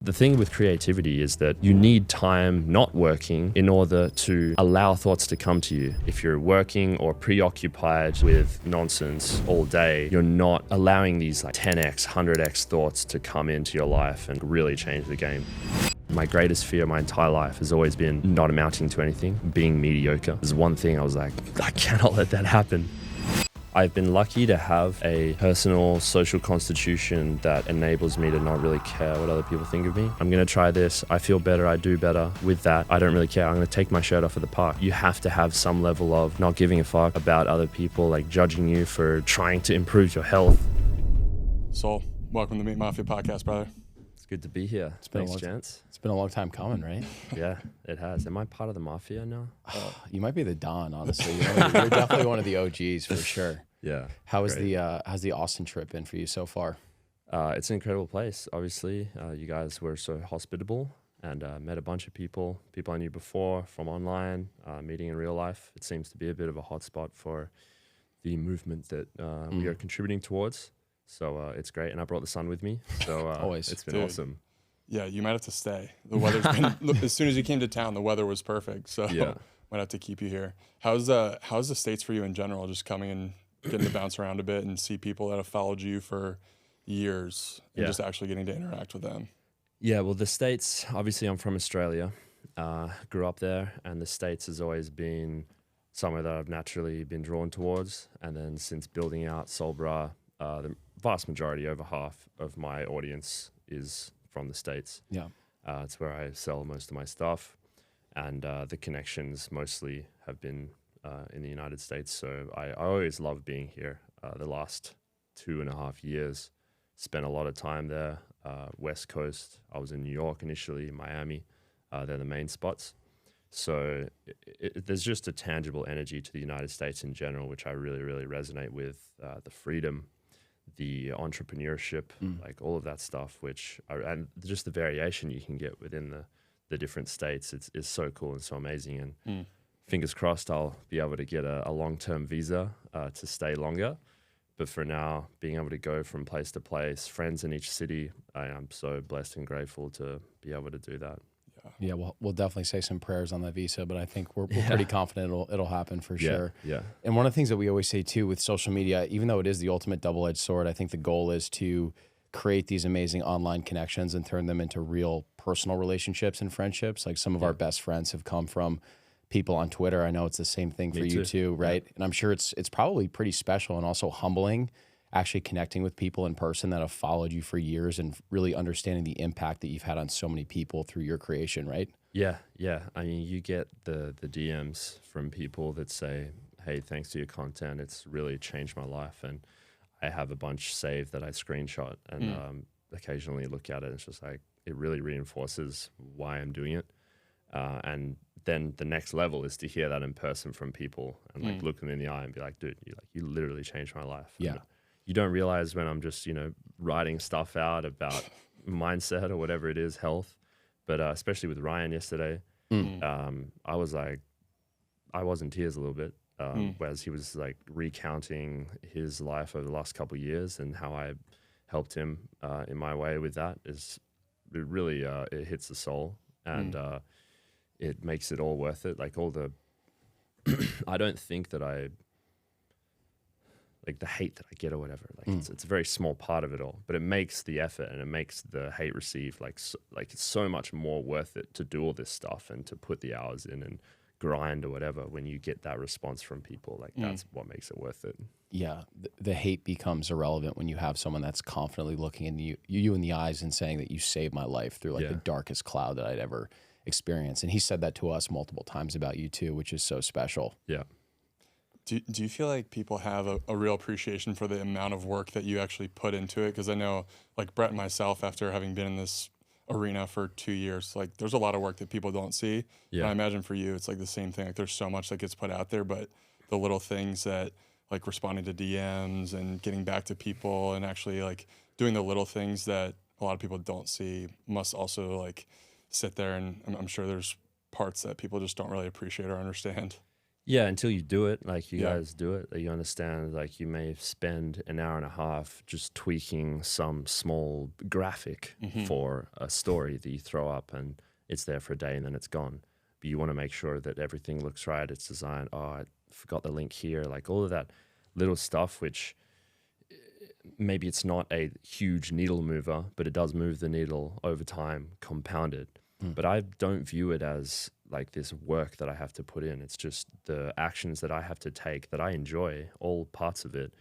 The thing with creativity is that you need time not working in order to allow thoughts to come to you. If you're working or preoccupied with nonsense all day, you're not allowing these like 10x, 100x thoughts to come into your life and really change the game. My greatest fear my entire life has always been not amounting to anything, being mediocre. There's one thing I was like, I cannot let that happen. I've been lucky to have a personal social constitution that enables me to not really care what other people think of me. I'm going to try this. I feel better. I do better. With that, I don't really care. I'm going to take my shirt off at the park. You have to have some level of not giving a fuck about other people, like judging you for trying to improve your health. Sol, welcome to Meet Mafia Podcast, brother. It's good to be here. Thanks, gents. It's been a long time coming, right? Yeah, it has. Am I part of the mafia now? You might be the Don, honestly. You're definitely one of the OGs for sure. Yeah. How's the Austin trip been for you so far? It's an incredible place. Obviously, you guys were so hospitable and met a bunch of people I knew before from online, meeting in real life. It seems to be a bit of a hotspot for the movement that we are contributing towards. So it's great. And I brought the sun with me. So Always. It's been awesome. Yeah, you might have to stay. The weather's been, as soon as you came to town, the weather was perfect. So yeah. Might have to keep you here. How's the States for you in general? Just coming and getting to bounce around a bit and see people that have followed you for years and just actually getting to interact with them. Yeah, well, the States, obviously I'm from Australia, grew up there, and the States has always been somewhere that I've naturally been drawn towards. And then since building out Sol Brah, the vast majority, over half of my audience is from the States. Yeah. It's where I sell most of my stuff, and the connections mostly have been in the United States. So I always loved being here. The last 2.5 years, spent a lot of time there. West Coast, I was in New York initially, Miami. They're the main spots. So there's just a tangible energy to the United States in general, which I really, really resonate with. The freedom, the entrepreneurship, like all of that stuff, and just the variation you can get within the different states. It's so cool and so amazing. And fingers crossed I'll be able to get a long-term visa to stay longer. But for now, being able to go from place to place, friends in each city, I am so blessed and grateful to be able to do that. Yeah, we'll definitely say some prayers on that visa, but I think we're pretty confident it'll happen for sure. Yeah. And one of the things that we always say too with social media, even though it is the ultimate double-edged sword, I think the goal is to create these amazing online connections and turn them into real personal relationships and friendships. Like some of our best friends have come from people on Twitter. I know it's the same thing for you too, right? Yeah. And I'm sure it's probably pretty special and also humbling actually connecting with people in person that have followed you for years and really understanding the impact that you've had on so many people through your creation, right? Yeah. I mean, you get the DMs from people that say, hey, thanks to your content, it's really changed my life. And I have a bunch saved that I screenshot and occasionally look at it. It's just like, it really reinforces why I'm doing it. And then the next level is to hear that in person from people and like look them in the eye and be like, dude, you literally changed my life. Yeah. And you don't realize when I'm just, writing stuff out about mindset or whatever it is, health. But especially with Ryan yesterday, I was in tears a little bit, whereas he was like recounting his life over the last couple of years and how I helped him in my way with that. It really it hits the soul and it makes it all worth it. Like all the, I don't think that like the hate that I get or whatever, like it's a very small part of it all, but it makes the effort and it makes the hate received it's so much more worth it to do all this stuff and to put the hours in and grind or whatever. When you get that response from people, like that's what makes it worth it. Yeah, the hate becomes irrelevant when you have someone that's confidently looking in you in the eyes and saying that you saved my life through the darkest cloud that I'd ever experienced. And he said that to us multiple times about you too, which is so special. Yeah. Do you feel like people have a real appreciation for the amount of work that you actually put into it? Because I know, like Brett and myself, after having been in this arena for 2 years, like there's a lot of work that people don't see. Yeah. And I imagine for you, it's like the same thing. Like there's so much that gets put out there, but the little things that like responding to DMs and getting back to people and actually like doing the little things that a lot of people don't see must also like sit there. And I'm sure there's parts that people just don't really appreciate or understand. Yeah, until you do it, like you guys do it, you understand, like you may spend an hour and a half just tweaking some small graphic for a story that you throw up, and it's there for a day and then it's gone. But you want to make sure that everything looks right, it's designed. Oh, I forgot the link here, like all of that little stuff, which maybe it's not a huge needle mover, but it does move the needle over time, compounded. But I don't view it as like this work that I have to put in. It's just the actions that I have to take that I enjoy, all parts of it,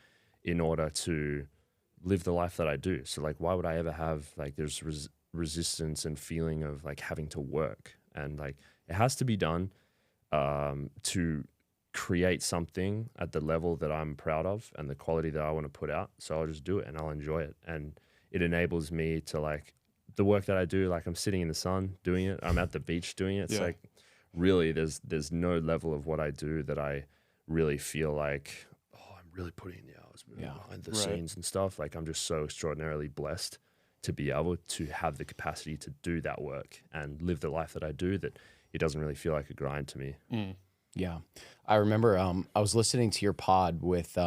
in order to live the life that I do. So like, why would I ever have like there's resistance and feeling of like having to work? And like it has to be done to create something at the level that I'm proud of and the quality that I want to put out. So I'll just do it and I'll enjoy it. And it enables me to like the work that I do, like I'm sitting in the sun doing it. I'm at the beach doing it. It's like really there's no level of what I do that I really feel like, oh, I'm really putting in the hours behind the scenes and stuff. Like I'm just so extraordinarily blessed to be able to have the capacity to do that work and live the life that I do, that it doesn't really feel like a grind to me. Yeah. I remember I was listening to your pod with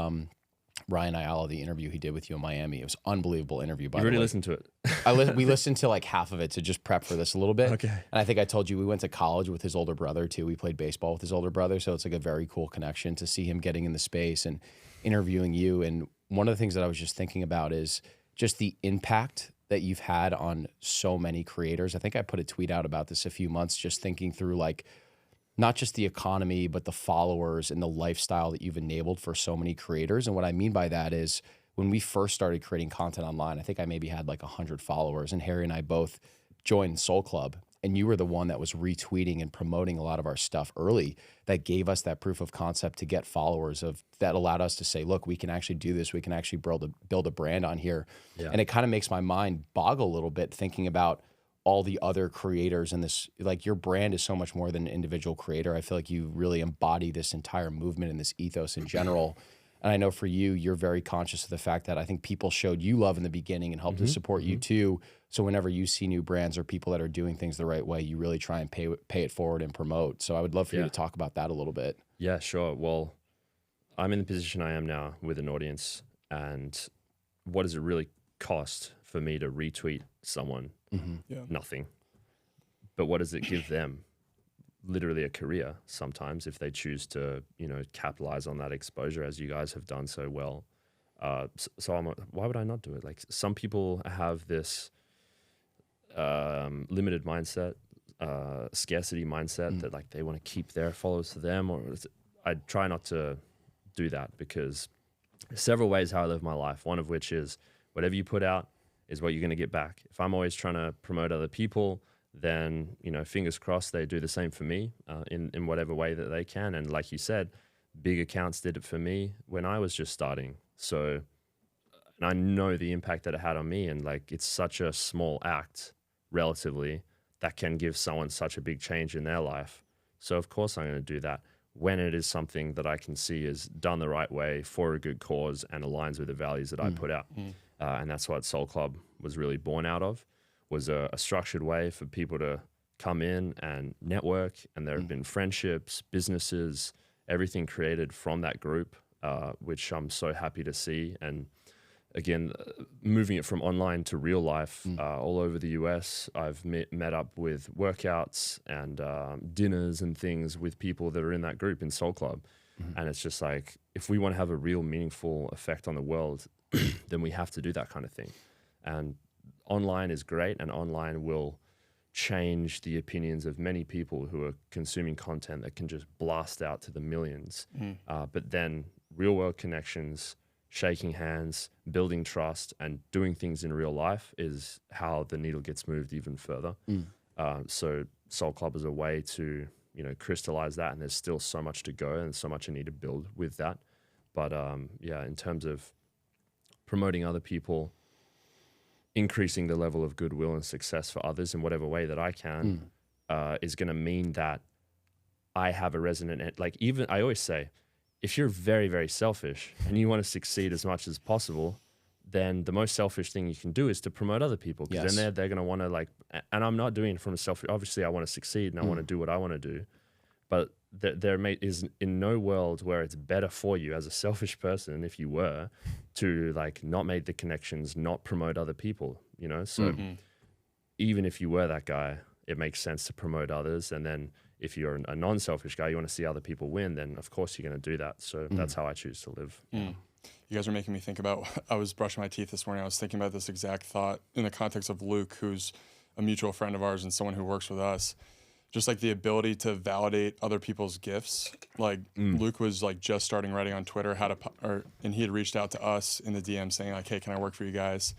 Ryan Ayala, the interview he did with you in Miami. It was an unbelievable interview, by the way. You already listened to it? We listened to like half of it to just prep for this a little bit. Okay. And I think I told you we went to college with his older brother too. We played baseball with his older brother. So it's like a very cool connection to see him getting in the space and interviewing you. And one of the things that I was just thinking about is just the impact that you've had on so many creators. I think I put a tweet out about this a few months, just thinking through like, not just the economy, but the followers and the lifestyle that you've enabled for so many creators. And what I mean by that is when we first started creating content online, I think I maybe had like 100 followers, and Harry and I both joined Soul Club, and you were the one that was retweeting and promoting a lot of our stuff early that gave us that proof of concept to get followers that allowed us to say, look, we can actually do this. We can actually build a brand on here. Yeah. And it kind of makes my mind boggle a little bit thinking about all the other creators and this, like your brand is so much more than an individual creator. I feel like you really embody this entire movement and this ethos in general. And I know for you, you're very conscious of the fact that I think people showed you love in the beginning and helped to support you too. So whenever you see new brands or people that are doing things the right way, you really try and pay it forward and promote. So I would love for you to talk about that a little bit. Yeah, sure. Well, I'm in the position I am now with an audience, and what does it really cost for me to retweet someone? Nothing. But what does it give them? Literally a career sometimes, if they choose to, capitalize on that exposure, as you guys have done so well. So I'm why would I not do it? Like some people have this limited mindset, scarcity mindset that like they want to keep their followers to them, or I try not to do that, because there's several ways how I live my life. One of which is whatever you put out is what you're going to get back. If I'm always trying to promote other people, then, fingers crossed they do the same for me in whatever way that they can. And like you said, big accounts did it for me when I was just starting. So, and I know the impact that it had on me, and like, it's such a small act relatively that can give someone such a big change in their life. So of course I'm going to do that when it is something that I can see is done the right way for a good cause and aligns with the values that I put out. And that's what Soul Club was really born out of, was a structured way for people to come in and network. And there have been friendships, businesses, everything created from that group, which I'm so happy to see. And again, moving it from online to real life all over the US, I've met up with workouts and dinners and things with people that are in that group in Soul Club. And it's just like, if we want to have a real meaningful effect on the world, then we have to do that kind of thing. And online is great, and online will change the opinions of many people who are consuming content that can just blast out to the millions. But then real world connections, shaking hands, building trust, and doing things in real life is how the needle gets moved even further. So Soul Club is a way to, crystallize that, and there's still so much to go and so much I need to build with that. But in terms of promoting other people, increasing the level of goodwill and success for others in whatever way that I can, is going to mean that I have a resonant, like even I always say, if you're very, very selfish and you want to succeed as much as possible, then the most selfish thing you can do is to promote other people, because then they're going to want to and I'm not doing it from a selfish, obviously I want to succeed and I want to do what I want to do, but is in no world where it's better for you as a selfish person, if you were, to like not make the connections, not promote other people, you know? So even if you were that guy, it makes sense to promote others. And then if you're a non-selfish guy, you want to see other people win, then of course you're going to do that. So that's how I choose to live. You guys are making me think about, I was brushing my teeth this morning. I was thinking about this exact thought in the context of Luke, who's a mutual friend of ours and someone who works with us. Just like the ability to validate other people's gifts. Like Luke was like just starting writing on Twitter, and he had reached out to us in the DM saying like, hey, can I work for you guys?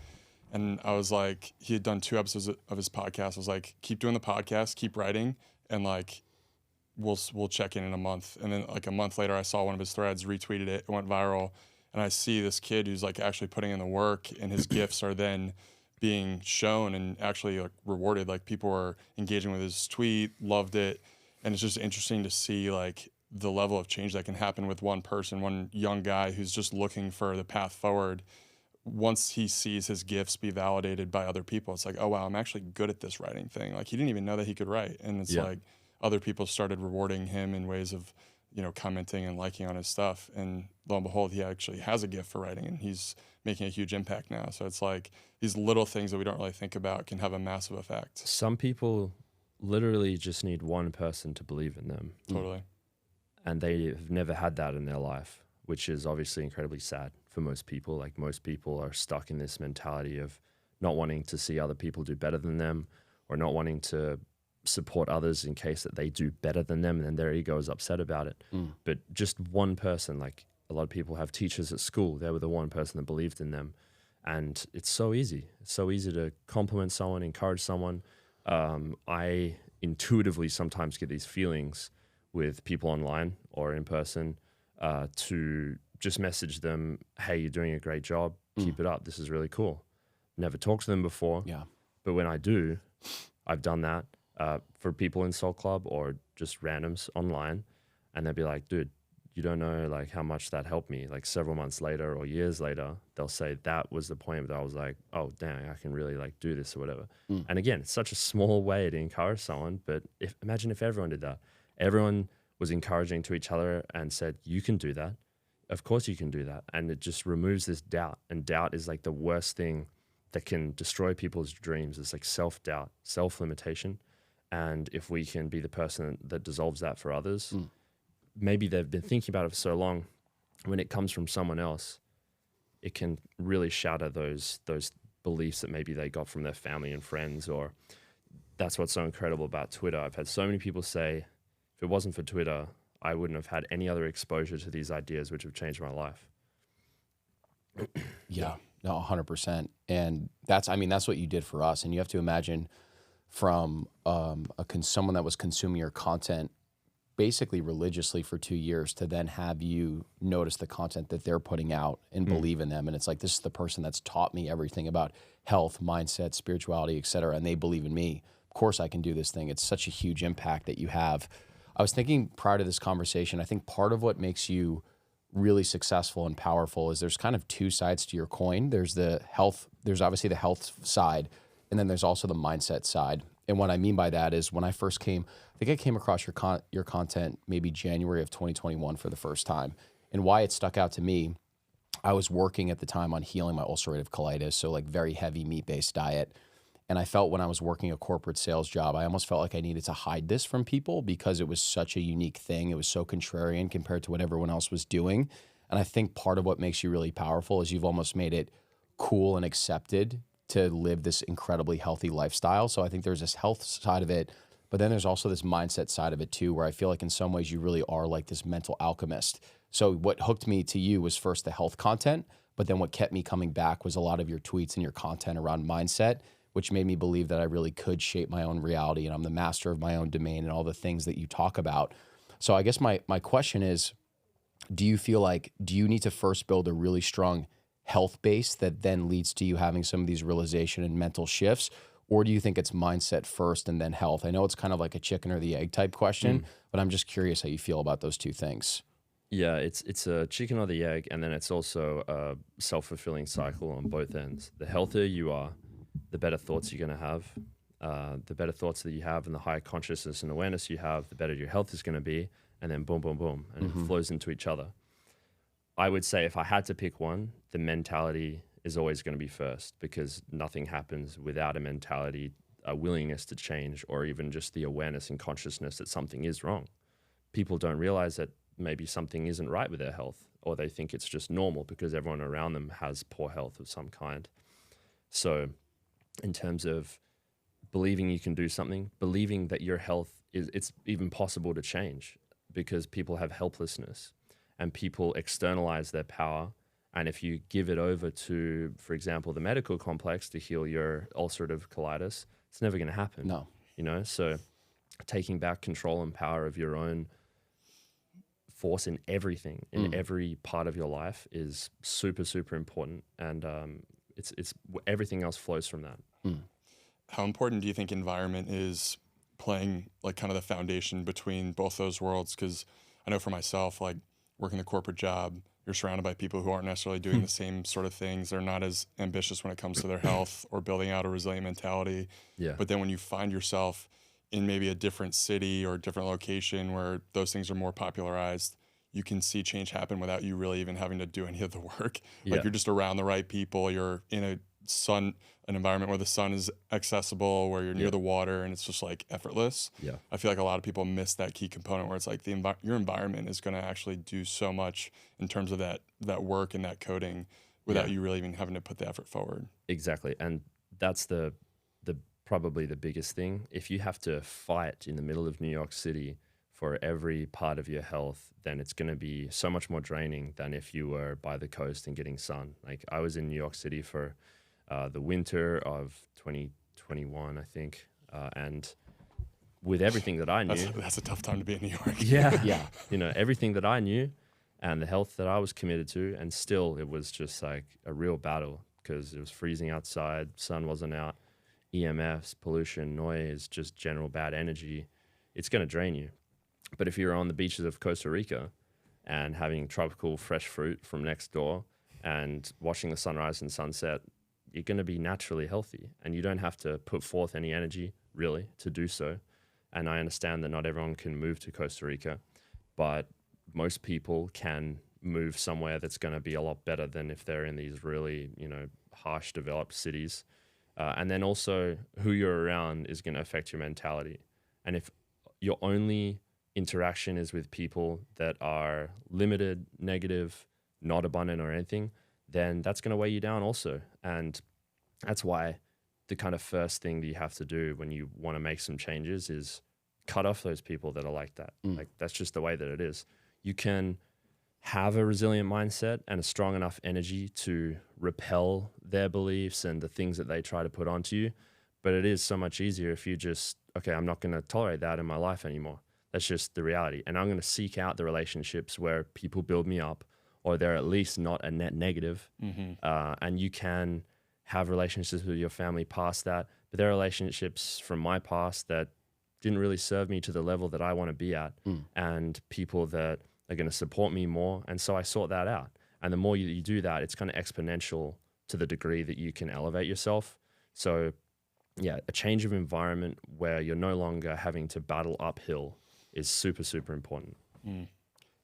And I was like, he had done 2 episodes of his podcast. I was like, keep doing the podcast, keep writing, and like, we'll check in a month. And then like a month later, I saw one of his threads, retweeted it went viral. And I see this kid who's like actually putting in the work, and his gifts are then being shown and actually like rewarded. Like people were engaging with his tweet, loved it. And it's just interesting to see like the level of change that can happen with one person, one young guy who's just looking for the path forward. Once he sees his gifts be validated by other people, it's like, oh wow, I'm actually good at this writing thing. Like he didn't even know that he could write. And it's like other people started rewarding him in ways of, you know, commenting and liking on his stuff. And lo and behold, he actually has a gift for writing, and he's making a huge impact now. So it's like these little things that we don't really think about can have a massive effect. Some people literally just need one person to believe in them. Totally. And they have never had that in their life, which is obviously incredibly sad for most people. Like most people are stuck in this mentality of not wanting to see other people do better than them, or not wanting to support others in case that they do better than them, and then their ego is upset about it. But just one person, like a lot of people have teachers at school, they were the one person that believed in them. And it's so easy. It's so easy to compliment someone, encourage someone. I intuitively sometimes get these feelings with people online or in person to just message them, hey, you're doing a great job. Keep it up. This is really cool. Never talked to them before. But when I do, I've done that for people in Soul Club or just randoms online. And they'll be like, dude, you don't know like how much that helped me. Like several months later or years later, they'll say that was the point that I was like, oh, dang, I can really like do this or whatever. And again, it's such a small way to encourage someone. But imagine if everyone did that. Everyone was encouraging to each other and said, you can do that. Of course you can do that. And it just removes this doubt. And doubt is like the worst thing that can destroy people's dreams. It's like self-doubt, self-limitation. And if we can be the person that dissolves that for others, maybe they've been thinking about it for so long, when it comes from someone else, it can really shatter those beliefs that maybe they got from their family and friends. Or that's what's so incredible about Twitter. I've had so many people say, if it wasn't for Twitter, I wouldn't have had any other exposure to these ideas which have changed my life. Yeah, no, 100%. And that's what you did for us. And you have to imagine from someone that was consuming your content basically religiously for 2 years to then have you notice the content that they're putting out and believe in them. And it's like, this is the person that's taught me everything about health, mindset, spirituality, et cetera. And they believe in me. Of course I can do this thing. It's such a huge impact that you have. I was thinking prior to this conversation, I think part of what makes you really successful and powerful is there's kind of 2 sides to your coin. There's the health, there's obviously the health side, and then there's also the mindset side. And what I mean by that is when I first came, I think I came across your content maybe January of 2021 for the first time. And why it stuck out to me, I was working at the time on healing my ulcerative colitis, so like very heavy meat-based diet. And I felt when I was working a corporate sales job, I almost felt like I needed to hide this from people because it was such a unique thing. It was so contrarian compared to what everyone else was doing. And I think part of what makes you really powerful is you've almost made it cool and accepted to live this incredibly healthy lifestyle. So I think there's this health side of it, but then there's also this mindset side of it too, where I feel like in some ways you really are like this mental alchemist. So what hooked me to you was first the health content, but then what kept me coming back was a lot of your tweets and your content around mindset, which made me believe that I really could shape my own reality and I'm the master of my own domain and all the things that you talk about. So I guess my question is, do you feel like, do you need to first build a really strong health base that then leads to you having some of these realization and mental shifts? Or do you think it's mindset first and then health? I know it's kind of like a chicken or the egg type question, but I'm just curious how you feel about those 2 things. Yeah, it's a chicken or the egg, and then it's also a self-fulfilling cycle on both ends. The healthier you are, the better thoughts you're going to have. The better thoughts that you have and the higher consciousness and awareness you have, the better your health is going to be. and then boom, boom, boom, and it flows into each other. I would say if I had to pick one, the mentality is always going to be first, because nothing happens without a mentality, a willingness to change, or even just the awareness and consciousness that something is wrong. People don't realize that maybe something isn't right with their health, or they think it's just normal because everyone around them has poor health of some kind. So in terms of believing you can do something, believing that your health it's even possible to change, because people have helplessness and people externalize their power. And if you give it over to, for example, the medical complex to heal your ulcerative colitis, it's never going to happen. No. So taking back control and power of your own force in everything, in every part of your life is super, super important. And it's everything else flows from that. How important do you think environment is playing like kind of the foundation between both those worlds? Because I know for myself, like working the corporate job, you're surrounded by people who aren't necessarily doing the same sort of things. They're not as ambitious when it comes to their health or building out a resilient mentality. Yeah. But then when you find yourself in maybe a different city or a different location where those things are more popularized, you can see change happen without you really even having to do any of the work. Yeah. Like you're just around the right people. You're in an environment where the sun is accessible, where you're near the water, and it's just like effortless. Yeah. I feel like a lot of people miss that key component where it's like your environment is going to actually do so much in terms of that work and that coding without you really even having to put the effort forward. Exactly. And that's the probably the biggest thing. If you have to fight in the middle of New York City for every part of your health, then it's going to be so much more draining than if you were by the coast and getting sun. Like I was in New York City for the winter of 2021, I think. And with everything that I knew. That's a tough time to be in New York. Yeah. Everything that I knew and the health that I was committed to, and still it was just like a real battle because it was freezing outside, sun wasn't out, EMFs, pollution, noise, just general bad energy. It's going to drain you. But if you're on the beaches of Costa Rica and having tropical fresh fruit from next door and watching the sunrise and sunset, you're going to be naturally healthy, and you don't have to put forth any energy really to do so. And I understand that not everyone can move to Costa Rica, but most people can move somewhere that's going to be a lot better than if they're in these really, harsh developed cities. And then also who you're around is going to affect your mentality. And if your only interaction is with people that are limited, negative, not abundant or anything, then that's going to weigh you down also. And that's why the kind of first thing that you have to do when you want to make some changes is cut off those people that are like that. Like that's just the way that it is. You can have a resilient mindset and a strong enough energy to repel their beliefs and the things that they try to put onto you. But it is so much easier if you just, okay, I'm not going to tolerate that in my life anymore. That's just the reality. And I'm going to seek out the relationships where people build me up, or they're at least not a net negative. And you can have relationships with your family past that, but there are relationships from my past that didn't really serve me to the level that I want to be at, and people that are going to support me more. And so I sort that out. And the more you do that, it's kind of exponential to the degree that you can elevate yourself. So yeah, a change of environment where you're no longer having to battle uphill is super, super important.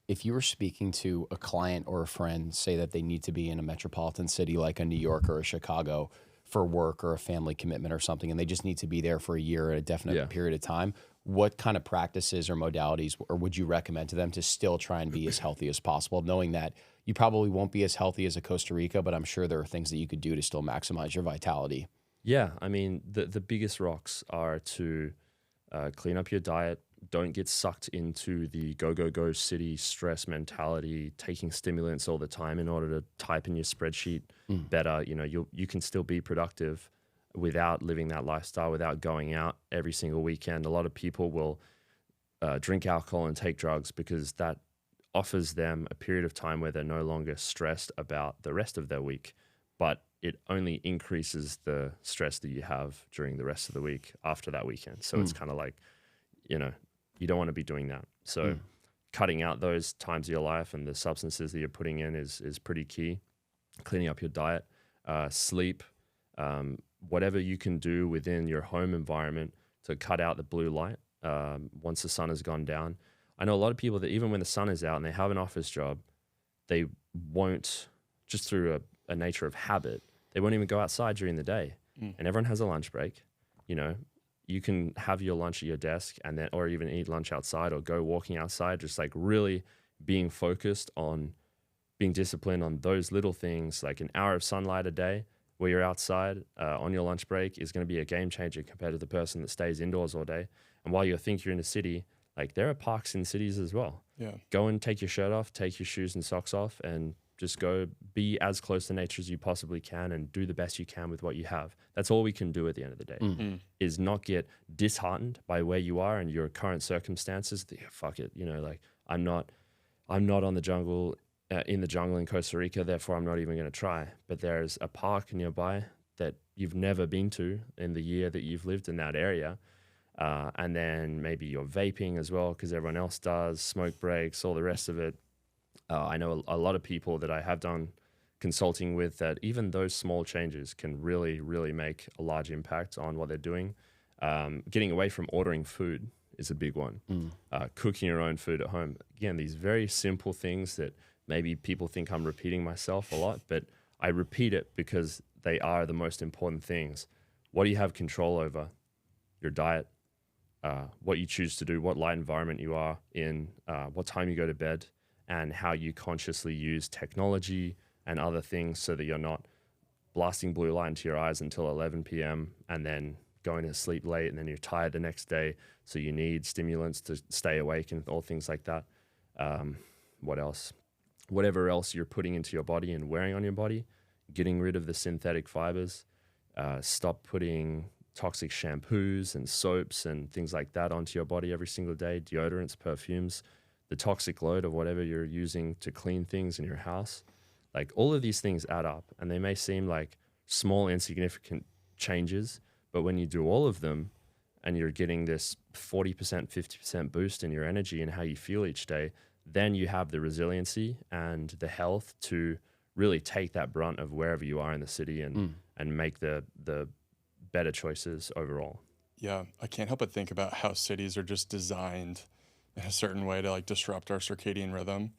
If you were speaking to a client or a friend, say that they need to be in a metropolitan city like a New York or a Chicago for work or a family commitment or something, and they just need to be there for a year at a definite period of time, what kind of practices or modalities or would you recommend to them to still try and be as healthy as possible, knowing that you probably won't be as healthy as a Costa Rica, but I'm sure there are things that you could do to still maximize your vitality? Yeah, I mean, the biggest rocks are to clean up your diet. Don't get sucked into the go city stress mentality, taking stimulants all the time in order to type in your spreadsheet better. You can still be productive without living that lifestyle, without going out every single weekend. A lot of people will drink alcohol and take drugs because that offers them a period of time where they're no longer stressed about the rest of their week, but it only increases the stress that you have during the rest of the week after that weekend. So it's kind of like, you don't want to be doing that. So cutting out those times of your life and the substances that you're putting in is pretty key. Cleaning up your diet, sleep, whatever you can do within your home environment to cut out the blue light once the sun has gone down. I know a lot of people that even when the sun is out and they have an office job, they won't, just through a nature of habit, they won't even go outside during the day. And everyone has a lunch break. You know, you can have your lunch at your desk and then, or even eat lunch outside or go walking outside, just like really being focused on being disciplined on those little things, like an hour of sunlight a day where you're outside on your lunch break is going to be a game changer compared to the person that stays indoors all day. And while you think you're in a city, like there are parks in cities as well. Yeah. Go and take your shirt off, take your shoes and socks off, and just go be as close to nature as you possibly can and do the best you can with what you have. That's all we can do at the end of the day, is not get disheartened by where you are and your current circumstances. Fuck it, you know, like I'm not on the jungle, in the jungle in Costa Rica, therefore I'm not even going to try. But there's a park nearby that you've never been to in the year that you've lived in that area. And then maybe you're vaping as well because everyone else does, smoke breaks, all the rest of it. I know a lot of people that I have done consulting with that even those small changes can really, really make a large impact on what they're doing. Getting away from ordering food is a big one. Cooking your own food at home. Again, these very simple things that maybe people think I'm repeating myself a lot, but I repeat it because they are the most important things. What do you have control over? Your diet, what you choose to do, what light environment you are in, what time you go to bed, and how you consciously use technology and other things so that you're not blasting blue light into your eyes until 11 p.m. and then going to sleep late and then you're tired the next day. So you need stimulants to stay awake and all things like that. What else? Whatever else you're putting into your body and wearing on your body, getting rid of the synthetic fibers, stop putting toxic shampoos and soaps and things like that onto your body every single day, deodorants, perfumes, the toxic load of whatever you're using to clean things in your house. Like all of these things add up and they may seem like small, insignificant changes, but when you do all of them and you're getting this 40%, 50% boost in your energy and how you feel each day, then you have the resiliency and the health to really take that brunt of wherever you are in the city and make the better choices overall. Yeah, I can't help but think about how cities are just designed in a certain way to like disrupt our circadian rhythm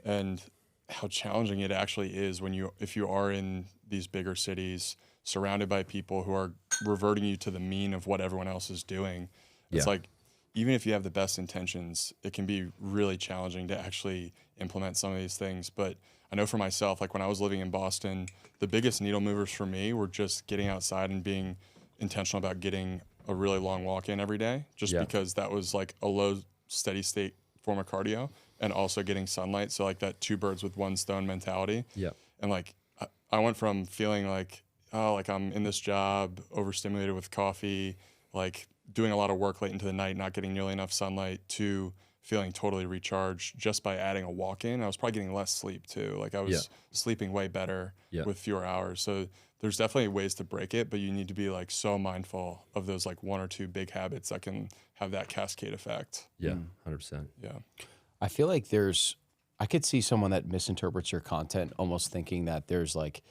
and how challenging it actually is if you are in these bigger cities surrounded by people who are reverting you to the mean of what everyone else is doing. It's like, even if you have the best intentions, it can be really challenging to actually implement some of these things. But I know for myself, like when I was living in Boston, the biggest needle movers for me were just getting outside and being intentional about getting a really long walk in every day, just because that was like a low steady state form of cardio and also getting sunlight. So like that 2 birds with 1 stone mentality. Yeah. And like, I went from feeling like, oh, like I'm in this job, overstimulated with coffee, like doing a lot of work late into the night, not getting nearly enough sunlight, to feeling totally recharged just by adding a walk in. I was probably getting less sleep too. Like I was sleeping way better with fewer hours. So there's definitely ways to break it, but you need to be like so mindful of those like 1 or 2 big habits that can have that cascade effect. Yeah, 100%. Yeah. I feel like I could see someone that misinterprets your content almost thinking that there's like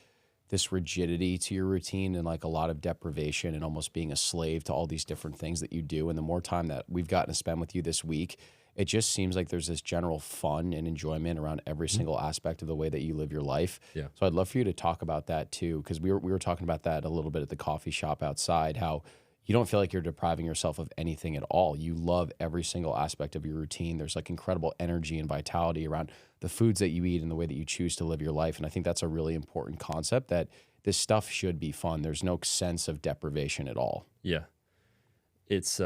this rigidity to your routine and like a lot of deprivation and almost being a slave to all these different things that you do. And the more time that we've gotten to spend with you this week, it just seems like there's this general fun and enjoyment around every single aspect of the way that you live your life. Yeah. So I'd love for you to talk about that too, because we were talking about that a little bit at the coffee shop outside, how you don't feel like you're depriving yourself of anything at all. You love every single aspect of your routine. There's like incredible energy and vitality around the foods that you eat and the way that you choose to live your life. And I think that's a really important concept, that this stuff should be fun. There's no sense of deprivation at all. Yeah. It's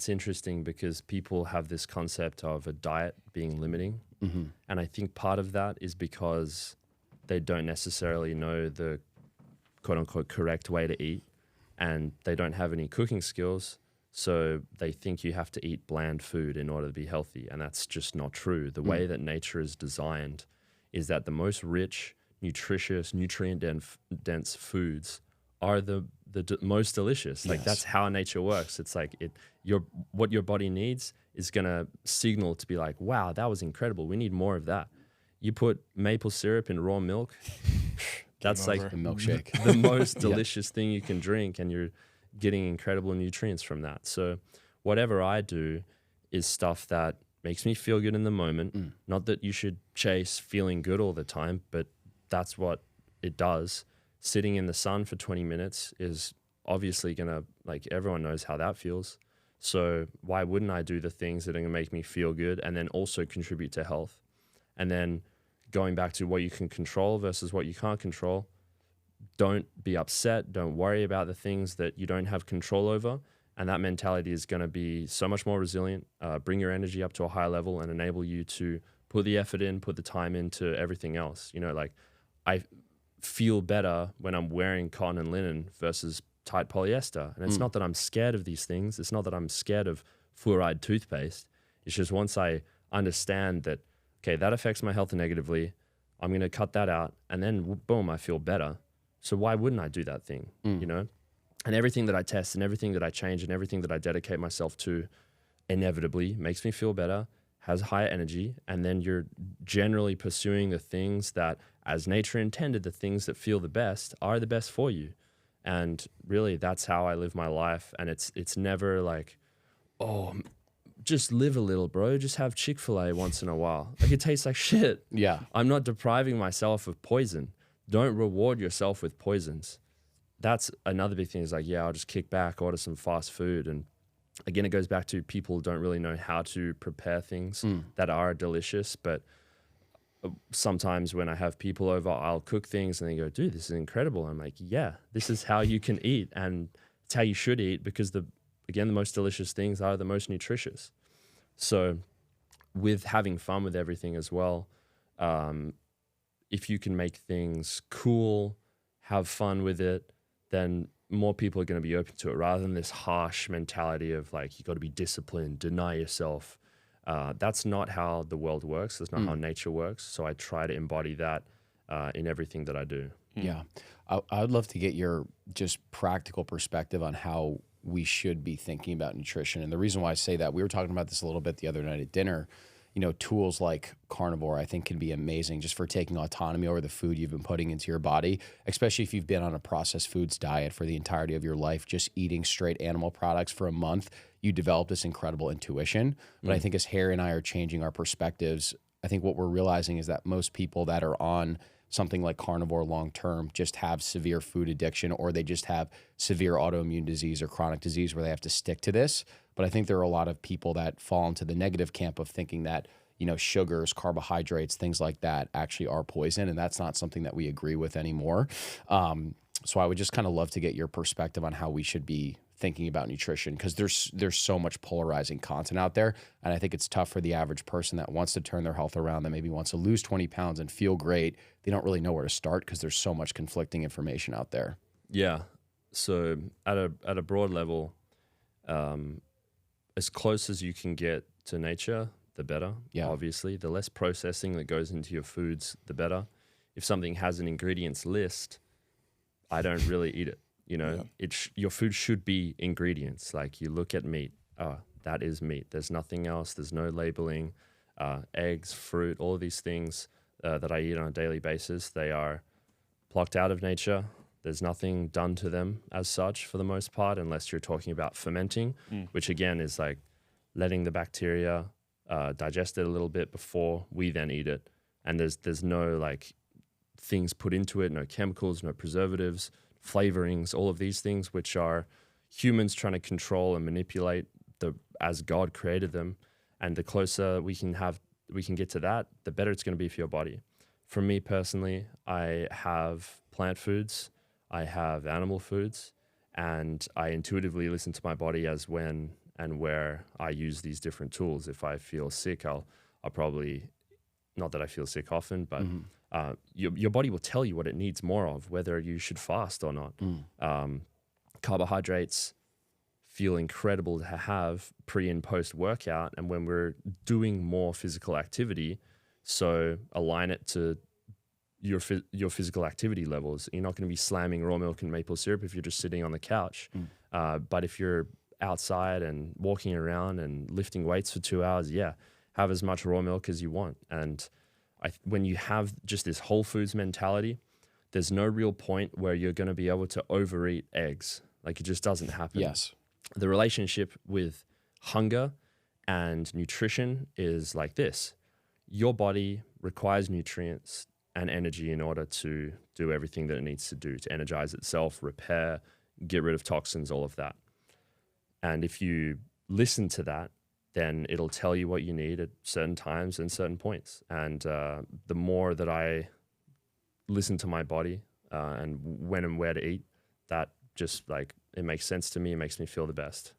interesting because people have this concept of a diet being limiting. And I think part of that is because they don't necessarily know the quote unquote correct way to eat, and they don't have any cooking skills. So they think you have to eat bland food in order to be healthy. And that's just not true. The way that nature is designed is that the most rich, nutritious, nutrient-dense foods are the most delicious. Like that's how nature works. It's like what your body needs is going to signal to be like, wow, that was incredible. We need more of that. You put maple syrup in raw milk, that's like a milkshake, the most delicious thing you can drink, and you're getting incredible nutrients from that. So whatever I do is stuff that makes me feel good in the moment. Not that you should chase feeling good all the time, but that's what it does. Sitting in the sun for 20 minutes is obviously gonna, like, everyone knows how that feels. So why wouldn't I do the things that are gonna make me feel good and then also contribute to health? And then going back to what you can control versus what you can't control, don't be upset. Don't worry about the things that you don't have control over. And that mentality is going to be so much more resilient, bring your energy up to a high level and enable you to put the effort in, put the time into everything else. You know, like, I feel better when I'm wearing cotton and linen versus tight polyester. And it's not that I'm scared of these things. It's not that I'm scared of fluoride toothpaste. It's just once I understand that, okay, that affects my health negatively, I'm going to cut that out. And then boom, I feel better. So why wouldn't I do that thing, you know? And everything that I test and everything that I change and everything that I dedicate myself to inevitably makes me feel better, has higher energy, and then you're generally pursuing the things that, as nature intended, the things that feel the best are the best for you. And really, that's how I live my life. And it's never like, oh, just live a little, bro. Just have Chick-fil-A once in a while. Like, it tastes like shit. Yeah. I'm not depriving myself of poison. Don't reward yourself with poisons. That's another big thing, is like, yeah, I'll just kick back, order some fast food. And again, it goes back to people don't really know how to prepare things that are delicious. But sometimes when I have people over, I'll cook things and they go, dude, this is incredible. I'm like, yeah, this is how you can eat, and it's how you should eat, because the most delicious things are the most nutritious. So with having fun with everything as well, if you can make things cool, have fun with it, then more people are going to be open to it, rather than this harsh mentality of like, you got to be disciplined, deny yourself. That's not how the world works. That's not how nature works. So I try to embody that in everything that I do. Yeah. I would love to get your just practical perspective on how we should be thinking about nutrition. And the reason why I say that, we were talking about this a little bit the other night at dinner. You know, tools like carnivore, I think, can be amazing just for taking autonomy over the food you've been putting into your body, especially if you've been on a processed foods diet for the entirety of your life, just eating straight animal products for a month. You develop this incredible intuition. But I think as Harry and I are changing our perspectives, I think what we're realizing is that most people that are on something like carnivore long-term just have severe food addiction, or they just have severe autoimmune disease or chronic disease where they have to stick to this. But I think there are a lot of people that fall into the negative camp of thinking that, you know, sugars, carbohydrates, things like that actually are poison. And that's not something that we agree with anymore. So I would just kind of love to get your perspective on how we should be thinking about nutrition, because there's so much polarizing content out there. And I think it's tough for the average person that wants to turn their health around, that maybe wants to lose 20 pounds and feel great. They don't really know where to start because there's so much conflicting information out there. Yeah. So at a broad level, as close as you can get to nature, the better. Yeah. Obviously, the less processing that goes into your foods, the better. If something has an ingredients list, I don't really eat it. You know, your food should be ingredients. Like, you look at meat, that is meat. There's nothing else. There's no labeling. Eggs, fruit, all of these things that I eat on a daily basis, they are plucked out of nature. There's nothing done to them as such for the most part, unless you're talking about fermenting, which again is like letting the bacteria digest it a little bit before we then eat it. And there's no like things put into it, no chemicals, no preservatives, flavorings, all of these things, which are humans trying to control and manipulate as God created them. And the closer we can get to that, the better it's going to be for your body. For me personally, I have plant foods, I have animal foods, and I intuitively listen to my body as when and where I use these different tools. If I feel sick, I'll probably, not that I feel sick often, but your body will tell you what it needs more of, whether you should fast or not. Carbohydrates feel incredible to have pre and post workout, and when we're doing more physical activity, so align it to your physical activity levels. You're not going to be slamming raw milk and maple syrup if you're just sitting on the couch. But if you're outside and walking around and lifting weights for 2 hours, have as much raw milk as you want. And when you have just this whole foods mentality, there's no real point where you're going to be able to overeat eggs. Like, it just doesn't happen. Yes. The relationship with hunger And nutrition is like this. Your body requires nutrients and energy in order to do everything that it needs to do, to energize itself, repair, get rid of toxins, all of that. And if you listen to that, then it'll tell you what you need at certain times and certain points. And the more that I listen to my body and when and where to eat, that just like, it makes sense to me. It makes me feel the best.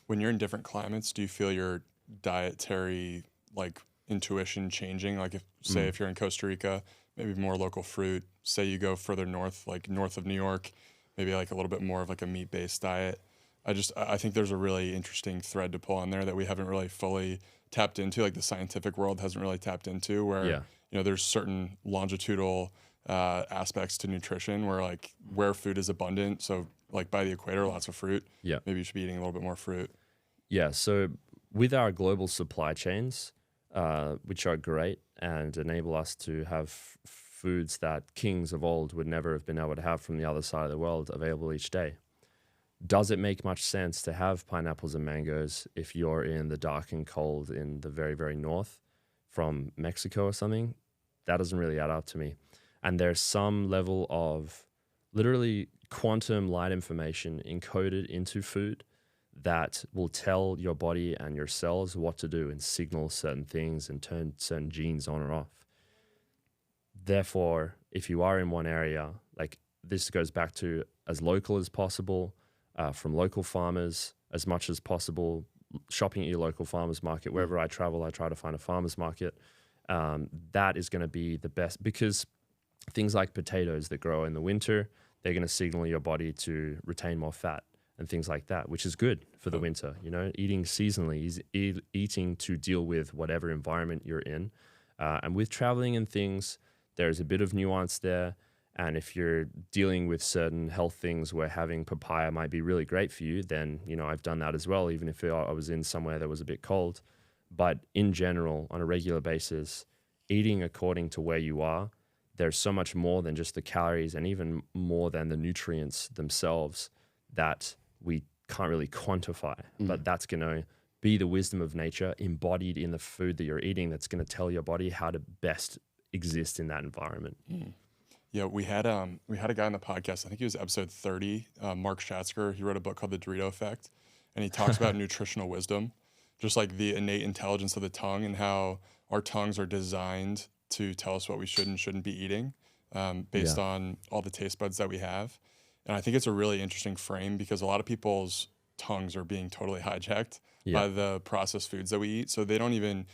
When you're in different climates, do you feel your dietary like intuition changing? Like if you're in Costa Rica, maybe more local fruit. Say you go further north, like north of New York, maybe like a little bit more of like a meat-based diet. I think there's a really interesting thread to pull on there that we haven't really fully tapped into, like the scientific world hasn't really tapped into, where you know there's certain longitudinal aspects to nutrition where food is abundant. So like by the equator, lots of fruit. Yeah, maybe you should be eating a little bit more fruit. Yeah. So with our global supply chains, which are great and enable us to have foods that kings of old would never have been able to have from the other side of the world available each day. Does it make much sense to have pineapples and mangoes if you're in the dark and cold in the very, very north from Mexico or something? That doesn't really add up to me. And there's some level of literally quantum light information encoded into food that will tell your body and your cells what to do and signal certain things and turn certain genes on or off. Therefore, if you are in one area, like this goes back to as local as possible, from local farmers as much as possible, shopping at your local farmers market. Wherever I travel, I try to find a farmers market. That is going to be the best, because things like potatoes that grow in the winter, they're going to signal your body to retain more fat and things like that, which is good for the winter. You know, eating seasonally is eating to deal with whatever environment you're in. And with traveling and things, there's a bit of nuance there. And if you're dealing with certain health things where having papaya might be really great for you, then, you know, I've done that as well, even if I was in somewhere that was a bit cold. But in general, on a regular basis, eating according to where you are, there's so much more than just the calories and even more than the nutrients themselves that we can't really quantify. But that's going to be the wisdom of nature embodied in the food that you're eating that's going to tell your body how to best exist in that environment. Yeah, we had a guy on the podcast, I think it was episode 30, Mark Schatzker. He wrote a book called The Dorito Effect, and he talks about nutritional wisdom, just like the innate intelligence of the tongue and how our tongues are designed to tell us what we should and shouldn't be eating based on all the taste buds that we have. And I think it's a really interesting frame because a lot of people's tongues are being totally hijacked by the processed foods that we eat. So I don't even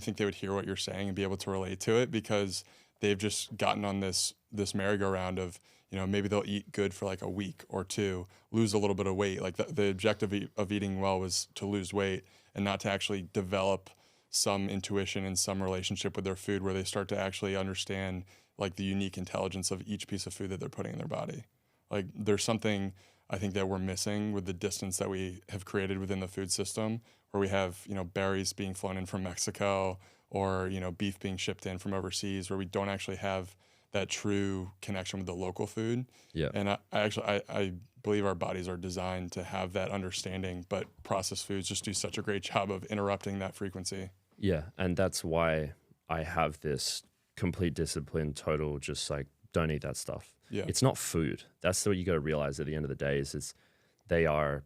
think they would hear what you're saying and be able to relate to it because they've just gotten on this merry-go-round of, you know, maybe they'll eat good for like a week or two, lose a little bit of weight. Like the objective of eating well was to lose weight and not to actually develop some intuition and some relationship with their food where they start to actually understand like the unique intelligence of each piece of food that they're putting in their body. Like there's something I think that we're missing with the distance that we have created within the food system, where we have, you know, berries being flown in from Mexico or, you know, beef being shipped in from overseas, where we don't actually have that true connection with the local food. Yeah. And I believe our bodies are designed to have that understanding, but processed foods just do such a great job of interrupting that frequency. Yeah. And that's why I have this complete discipline, total, just like, don't eat that stuff. Yeah. It's not food. That's what you got to realize at the end of the day is they are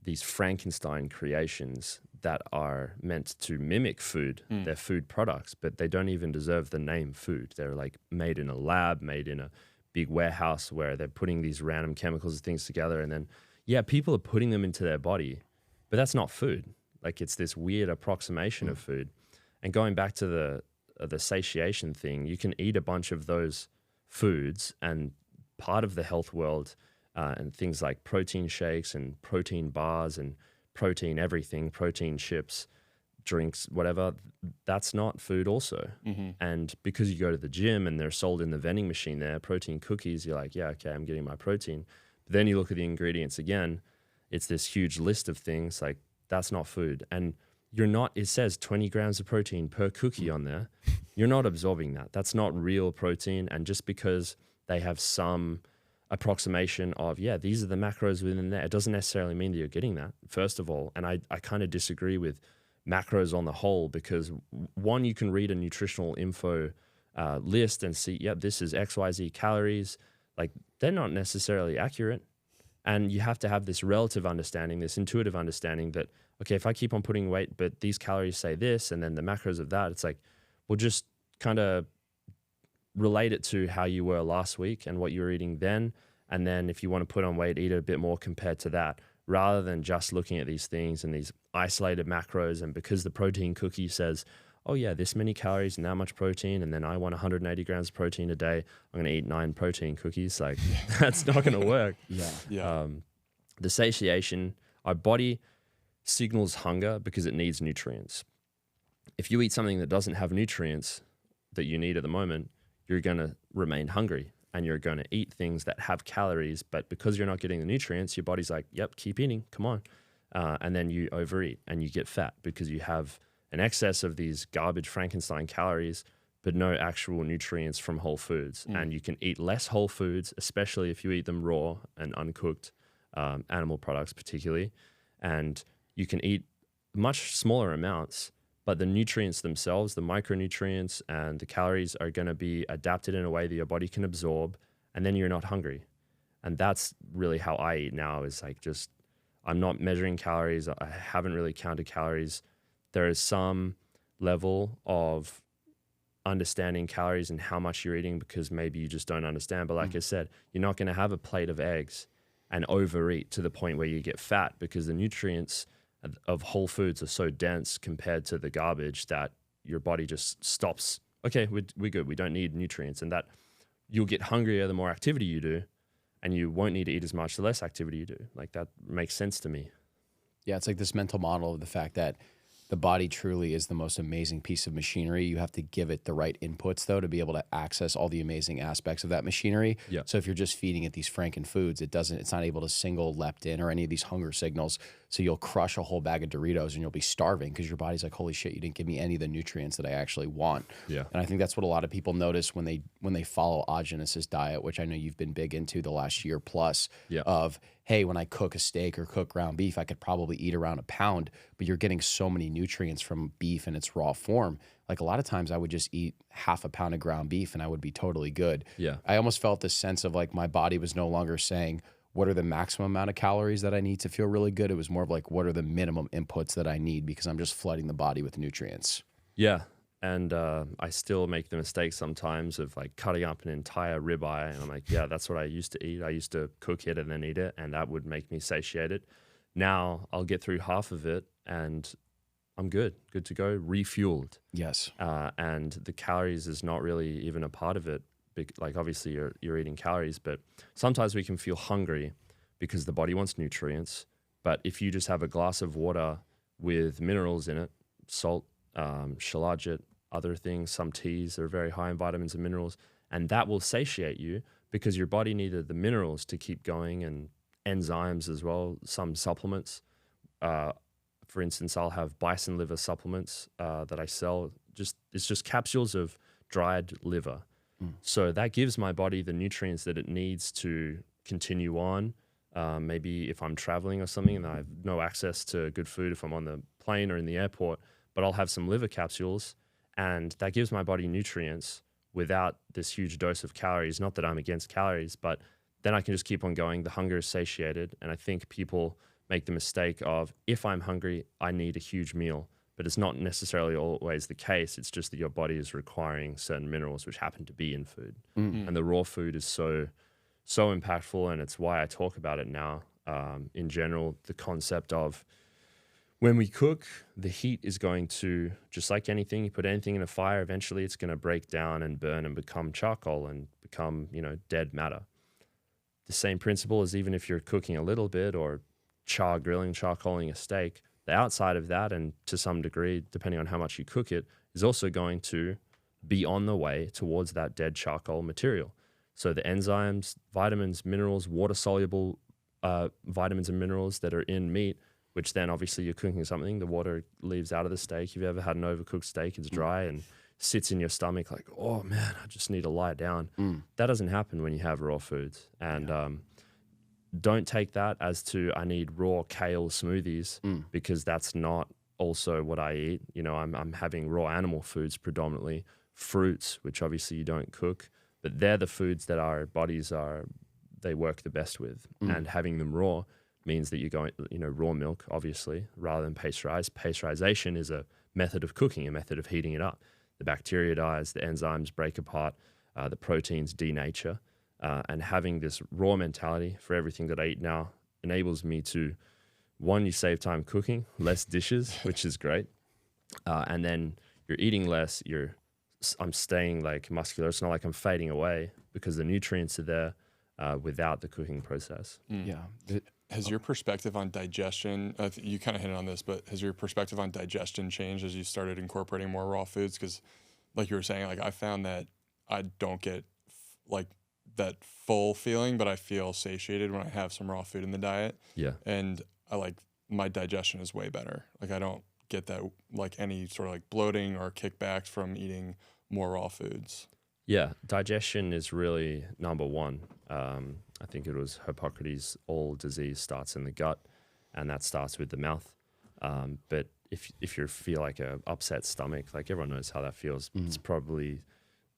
these Frankenstein creations that are meant to mimic food. They're food products, but they don't even deserve the name food. They're like made in a lab, made in a big warehouse where they're putting these random chemicals and things together. And then, people are putting them into their body, but that's not food. Like it's this weird approximation of food. And going back to the satiation thing, you can eat a bunch of those foods and part of the health world and things like protein shakes and protein bars and protein everything, protein chips, drinks, whatever, that's not food also. And because you go to the gym and they're sold in the vending machine there, protein cookies, you're like, yeah, okay, I'm getting my protein. But then you look at the ingredients again, it's this huge list of things, like that's not food. And it says 20 grams of protein per cookie on there. You're not absorbing that. That's not real protein. And just because they have some approximation of, these are the macros within there, it doesn't necessarily mean that you're getting that, first of all. And I kind of disagree with macros on the whole, because one, you can read a nutritional info list and see, yep, this is XYZ calories. Like, they're not necessarily accurate. And you have to have this relative understanding, this intuitive understanding that, okay, if I keep on putting weight, but these calories say this, and then the macros of that, it's like, we'll just kind of relate it to how you were last week and what you were eating then. And then if you want to put on weight, eat a bit more compared to that, rather than just looking at these things and these isolated macros. And because the protein cookie says, oh yeah, this many calories and that much protein, and then I want 180 grams of protein a day, I'm going to eat 9 protein cookies. Like, that's not going to work. The satiation, our body signals hunger because it needs nutrients. If you eat something that doesn't have nutrients that you need at the moment, you're going to remain hungry, and you're going to eat things that have calories, but because you're not getting the nutrients, your body's like, yep, keep eating, come on. And then you overeat and you get fat because you have an excess of these garbage Frankenstein calories, but no actual nutrients from whole foods. And you can eat less whole foods, especially if you eat them raw and uncooked, animal products particularly. And you can eat much smaller amounts, but the nutrients themselves, the micronutrients and the calories, are going to be adapted in a way that your body can absorb, and then you're not hungry. And that's really how I eat now, is like, just, I'm not measuring calories. I haven't really counted calories. There is some level of understanding calories and how much you're eating, because maybe you just don't understand. But like I said, you're not going to have a plate of eggs and overeat to the point where you get fat, because the nutrients of whole foods are so dense compared to the garbage that your body just stops. Okay, we're good. We don't need nutrients. And that you'll get hungrier the more activity you do, and you won't need to eat as much the less activity you do. Like, that makes sense to me. Yeah, it's like this mental model of the fact that the body truly is the most amazing piece of machinery. You have to give it the right inputs, though, to be able to access all the amazing aspects of that machinery. Yeah. So if you're just feeding it these Franken foods, it's not able to single leptin or any of these hunger signals. So you'll crush a whole bag of Doritos and you'll be starving because your body's like, holy shit, you didn't give me any of the nutrients that I actually want. Yeah. And I think that's what a lot of people notice when they follow Genesis diet, which I know you've been big into the last year plus, of, hey, when I cook a steak or cook ground beef, I could probably eat around a pound, but you're getting so many nutrients from beef in its raw form. Like, a lot of times I would just eat half a pound of ground beef and I would be totally good. Yeah. I almost felt this sense of like my body was no longer saying, what are the maximum amount of calories that I need to feel really good? It was more of like, what are the minimum inputs that I need, because I'm just flooding the body with nutrients. Yeah. And I still make the mistake sometimes of like cutting up an entire ribeye, and I'm like, yeah, that's what I used to eat. I used to cook it and then eat it, and that would make me satiated. Now I'll get through half of it and I'm good to go, refueled. Yes. And the calories is not really even a part of it. Like, obviously you're eating calories, but sometimes we can feel hungry because the body wants nutrients. But if you just have a glass of water with minerals in it, salt, shilajit, other things, some teas that are very high in vitamins and minerals, and that will satiate you because your body needed the minerals to keep going, and enzymes as well, some supplements. For instance, I'll have bison liver supplements that I sell. It's just capsules of dried liver. So that gives my body the nutrients that it needs to continue on. Maybe if I'm traveling or something and I have no access to good food if I'm on the plane or in the airport, but I'll have some liver capsules, and that gives my body nutrients without this huge dose of calories. Not that I'm against calories, but then I can just keep on going. The hunger is satiated. And I think people make the mistake of, if I'm hungry, I need a huge meal. But it's not necessarily always the case. It's just that your body is requiring certain minerals which happen to be in food. Mm-hmm. And the raw food is so impactful, and it's why I talk about it now. In general, the concept of, when we cook, the heat is going to, just like anything, you put anything in a fire, eventually it's going to break down and burn and become charcoal and become, dead matter. The same principle is, even if you're cooking a little bit or charcoaling a steak, the outside of that, and to some degree, depending on how much you cook it, is also going to be on the way towards that dead charcoal material. So the enzymes, vitamins, minerals, water-soluble vitamins and minerals that are in meat, which then obviously you're cooking something, the water leaves out of the steak. If you've ever had an overcooked steak, it's dry and sits in your stomach like, oh man, I just need to lie down. That doesn't happen when you have raw foods. And don't take that as to, I need raw kale smoothies, because that's not also what I eat. You know, I'm having raw animal foods predominantly, fruits, which obviously you don't cook, but they're the foods that our bodies they work the best with. And having them raw means that you're going, you know, raw milk, obviously, rather than pasteurized. Pasteurization is a method of cooking, a method of heating it up. The bacteria dies, the enzymes break apart, the proteins denature. And having this raw mentality for everything that I eat now enables me to, one, you save time cooking, less dishes, which is great. And then you're eating less, I'm staying like muscular. It's not like I'm fading away because the nutrients are there without the cooking process. Yeah. Has your perspective on digestion, you kind of hit on this, but has your perspective on digestion changed as you started incorporating more raw foods? Because like you were saying, like I found that I don't get like that full feeling, but I feel satiated when I have some raw food in the diet. Yeah. And I like my digestion is way better. Like I don't get that like any sort of like bloating or kickbacks from eating more raw foods. Yeah, digestion is really number one. I think it was Hippocrates, all disease starts in the gut, and that starts with the mouth. But if you feel like a upset stomach, like everyone knows how that feels, it's probably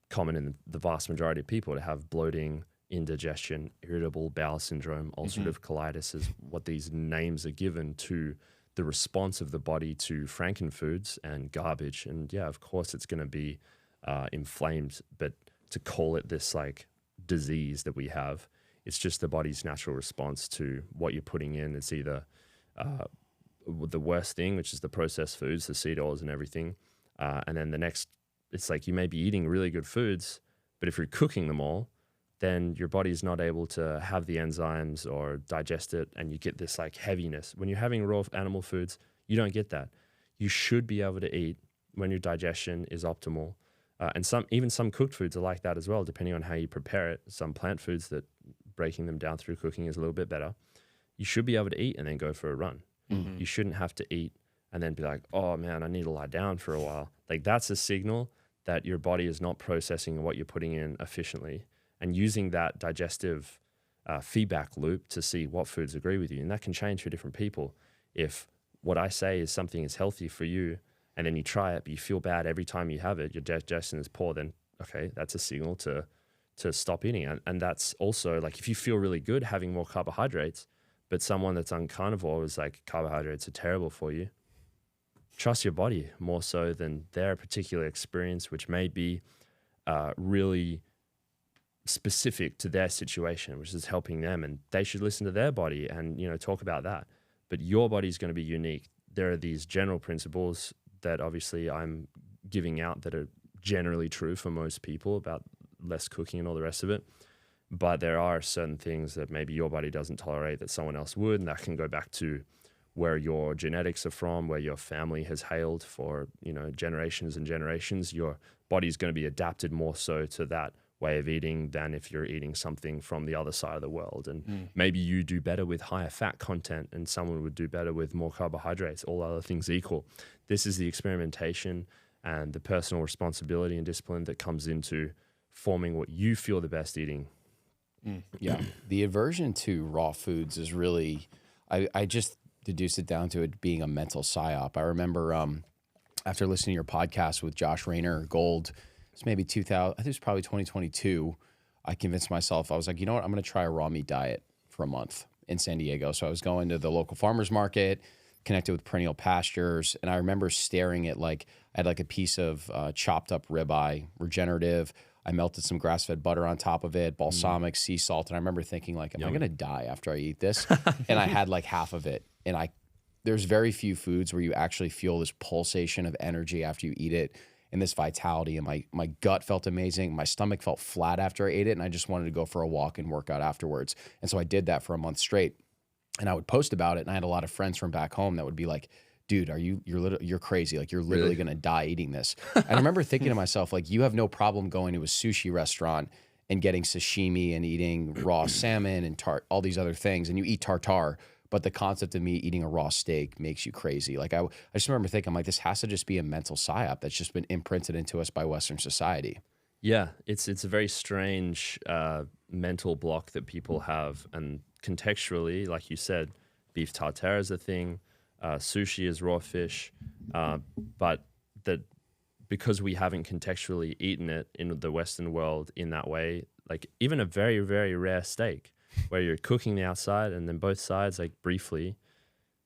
common in the vast majority of people to have bloating, indigestion, irritable bowel syndrome, ulcerative colitis is what these names are given to the response of the body to frankenfoods and garbage. And yeah, of course it's going to be inflamed, but to call it this like disease that we have, it's just the body's natural response to what you're putting in. It's either the worst thing, which is the processed foods, the seed oils and everything. And then the next, it's like you may be eating really good foods, but if you're cooking them all, then your body's not able to have the enzymes or digest it, and you get this like heaviness. When you're having raw animal foods, you don't get that. You should be able to eat when your digestion is optimal. And even some cooked foods are like that as well, depending on how you prepare it. Some plant foods that breaking them down through cooking is a little bit better. You should be able to eat and then go for a run. You shouldn't have to eat and then be like, oh man, I need to lie down for a while. Like that's a signal that your body is not processing what you're putting in efficiently, and using that digestive feedback loop to see what foods agree with you. And that can change for different people. If what I say is something is healthy for you, and then you try it, but you feel bad every time you have it, your digestion is poor, then okay, that's a signal to stop eating. And that's also like if you feel really good having more carbohydrates, but someone that's on carnivore is like, carbohydrates are terrible for you, trust your body more so than their particular experience, which may be really specific to their situation, which is helping them, and they should listen to their body and, you know, talk about that. But your body's going to be unique. There are these general principles that obviously I'm giving out that are generally true for most people about less cooking and all the rest of it. But there are certain things that maybe your body doesn't tolerate that someone else would, and that can go back to where your genetics are from, where your family has hailed for, you know, generations and generations. Your body's going to be adapted more so to that way of eating than if you're eating something from the other side of the world. And maybe you do better with higher fat content and someone would do better with more carbohydrates, all other things equal. This is the experimentation and the personal responsibility and discipline that comes into forming what you feel the best eating. Yeah. The aversion to raw foods is really, I just deduced it down to it being a mental psyop. I remember after listening to your podcast with Josh Rayner Gold, it's maybe 2000, I think it was probably 2022, I convinced myself, I was like, you know what, I'm going to try a raw meat diet for a month in San Diego. So I was going to the local farmer's market, connected with Perennial Pastures, and I remember staring at like, I had like a piece of chopped up ribeye, regenerative. I melted some grass-fed butter on top of it, balsamic, sea salt, and I remember thinking like, am I going to die after I eat this? And I had like half of it, and there's very few foods where you actually feel this pulsation of energy after you eat it, and this vitality, and my gut felt amazing. My stomach felt flat after I ate it, and I just wanted to go for a walk and work out afterwards. And so I did that for a month straight, and I would post about it, and I had a lot of friends from back home that would be like, dude, you're crazy. Like, you're literally going to die eating this. And I remember thinking to myself, like, you have no problem going to a sushi restaurant and getting sashimi and eating raw salmon and all these other things, and you eat tartare. But the concept of me eating a raw steak makes you crazy. Like, I just remember thinking, I'm like, this has to just be a mental psyop that's just been imprinted into us by Western society. Yeah, it's a very strange mental block that people have. And contextually, like you said, beef tartare is a thing. sushi is raw fish, but that because we haven't contextually eaten it in the Western world in that way, like even a very, very rare steak where you're cooking the outside and then both sides, like briefly,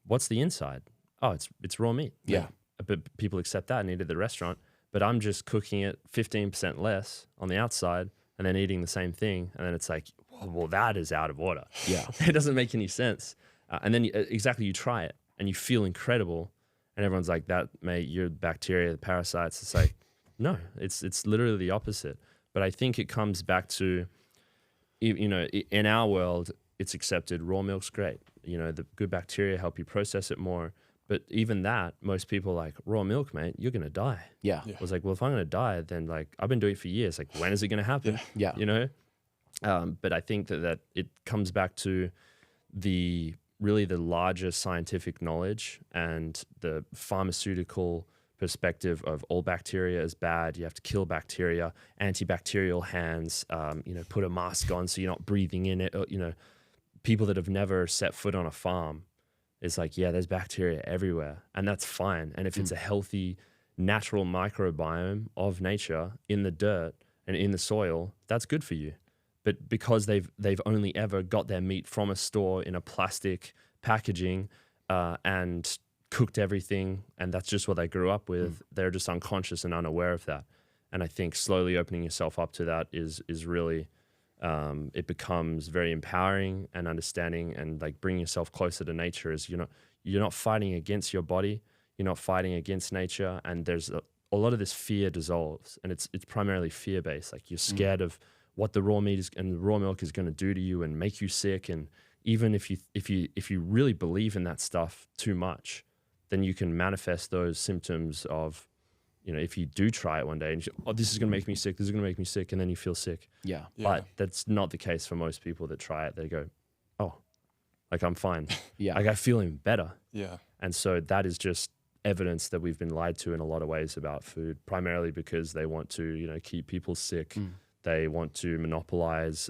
what's the inside? Oh, it's raw meat. Yeah. Like, but people accept that and eat at the restaurant, but I'm just cooking it 15% less on the outside and then eating the same thing. And then it's like, well, that is out of order. Yeah. It doesn't make any sense. And then you try it and you feel incredible. And everyone's like, that, mate, you're bacteria, the parasites. It's like, no, it's literally the opposite. But I think it comes back to, in our world, it's accepted. Raw milk's great. The good bacteria help you process it more. But even that, most people are like, raw milk, mate, you're going to die. Yeah. I was like, well, if I'm going to die, then like I've been doing it for years. Like, when is it going to happen? Yeah. But I think that it comes back to the larger scientific knowledge and the pharmaceutical perspective of all bacteria is bad. You have to kill bacteria, antibacterial hands, put a mask on so you're not breathing in it. People that have never set foot on a farm, it's like, yeah, there's bacteria everywhere and that's fine. And if it's a healthy, natural microbiome of nature in the dirt and in the soil, that's good for you. But because they've only ever got their meat from a store in a plastic packaging and cooked everything, and that's just what they grew up with, they're just unconscious and unaware of that. And I think slowly opening yourself up to that is really, it becomes very empowering and understanding, and like bringing yourself closer to nature. Is you're not fighting against your body, you're not fighting against nature, and there's a lot of this fear dissolves, and it's primarily fear based. Like you're scared of what the raw meat is and the raw milk is going to do to you and make you sick. And even if you really believe in that stuff too much, then you can manifest those symptoms of, if you do try it one day and this is going to make me sick, this is going to make me sick, and then you feel sick. Yeah. But that's not the case for most people that try it. They go, oh, like I'm fine. Yeah. Like I feel even better. Yeah. And so that is just evidence that we've been lied to in a lot of ways about food, primarily because they want to, keep people sick. They want to monopolize.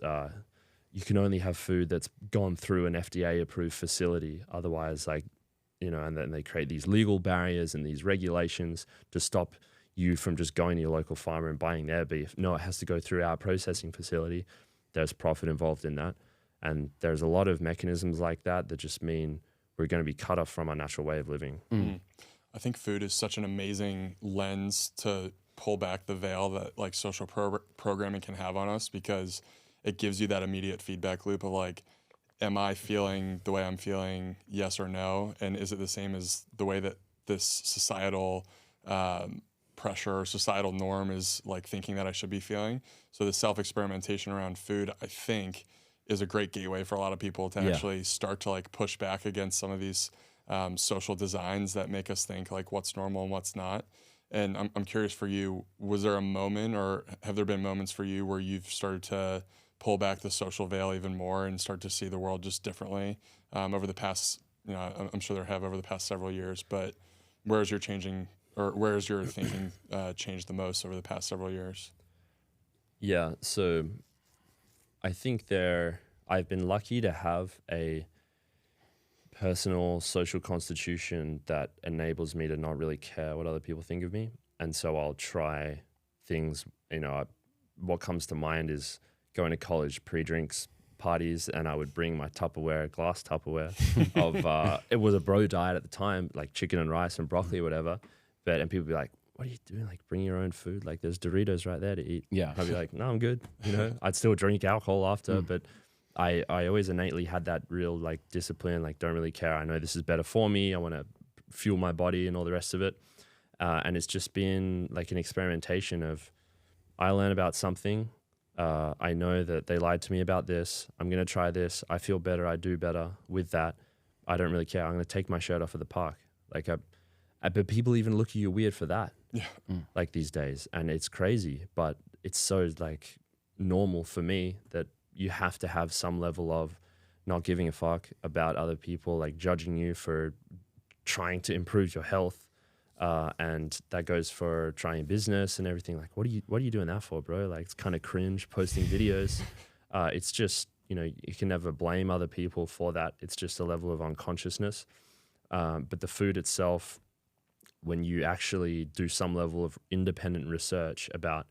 You can only have food that's gone through an FDA-approved facility. Otherwise, and then they create these legal barriers and these regulations to stop you from just going to your local farmer and buying their beef. No, it has to go through our processing facility. There's profit involved in that. And there's a lot of mechanisms like that just mean we're going to be cut off from our natural way of living. I think food is such an amazing lens to pull back the veil that like social programming can have on us, because it gives you that immediate feedback loop of like, am I feeling the way I'm feeling, yes or no? And is it the same as the way that this societal pressure or societal norm is like thinking that I should be feeling? So the self-experimentation around food, I think, is a great gateway for a lot of people to actually start to like push back against some of these social designs that make us think like what's normal and what's not. And I'm curious for you, was there a moment, or have there been moments for you where you've started to pull back the social veil even more and start to see the world just differently over the past, I'm sure there have over the past several years, but where is your thinking changed the most over the past several years? Yeah, so I think I've been lucky to have a personal social constitution that enables me to not really care what other people think of me. And so I'll try things, what comes to mind is going to college pre-drinks parties, and I would bring my glass Tupperware of, it was a bro diet at the time, like chicken and rice and broccoli or whatever. And people would be like, what are you doing? Like, bring your own food. Like, there's Doritos right there to eat. Yeah. I'd be like, no, I'm good. I'd still drink alcohol after, but I always innately had that real like discipline, like don't really care. I know this is better for me. I want to fuel my body and all the rest of it. And it's just been like an experimentation of, I learn about something. I know that they lied to me about this. I'm going to try this. I feel better. I do better with that. I don't really care. I'm going to take my shirt off at the park. Like, but people even look at you weird for that. Yeah. Like these days. And it's crazy, but it's so like normal for me that you have to have some level of not giving a fuck about other people, like judging you for trying to improve your health. And that goes for trying business and everything. Like, what are you doing that for, bro? Like, it's kind of cringe posting videos. It's just, you can never blame other people for that. It's just a level of unconsciousness. But the food itself, when you actually do some level of independent research about,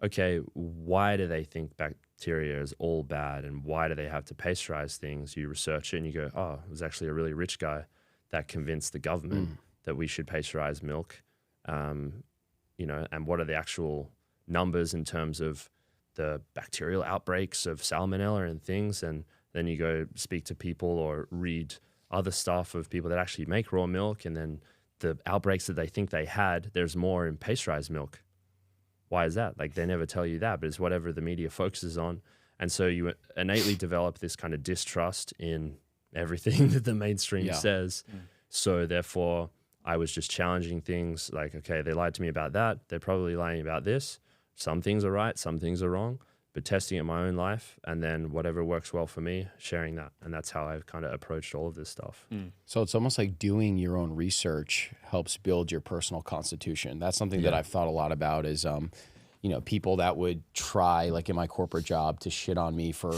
okay, why do they think bacteria is all bad and why do they have to pasteurize things? You research it and you go, oh, it was actually a really rich guy that convinced the government that we should pasteurize milk. You know, and what are the actual numbers in terms of the bacterial outbreaks of salmonella and things? And then you go speak to people or read other stuff of people that actually make raw milk, and then the outbreaks that they think they had, there's more in pasteurized milk. Why is that? Like, they never tell you that, but it's whatever the media focuses on. And so you innately develop this kind of distrust in everything that the mainstream says. So therefore, I was just challenging things like, okay, they lied to me about that. They're probably lying about this. Some things are right, some things are wrong, but testing it in my own life, and then whatever works well for me, sharing that. And that's how I've kind of approached all of this stuff. So it's almost like doing your own research helps build your personal constitution. That's something that I've thought a lot about is, you know, people that would try, like in my corporate job, to shit on me for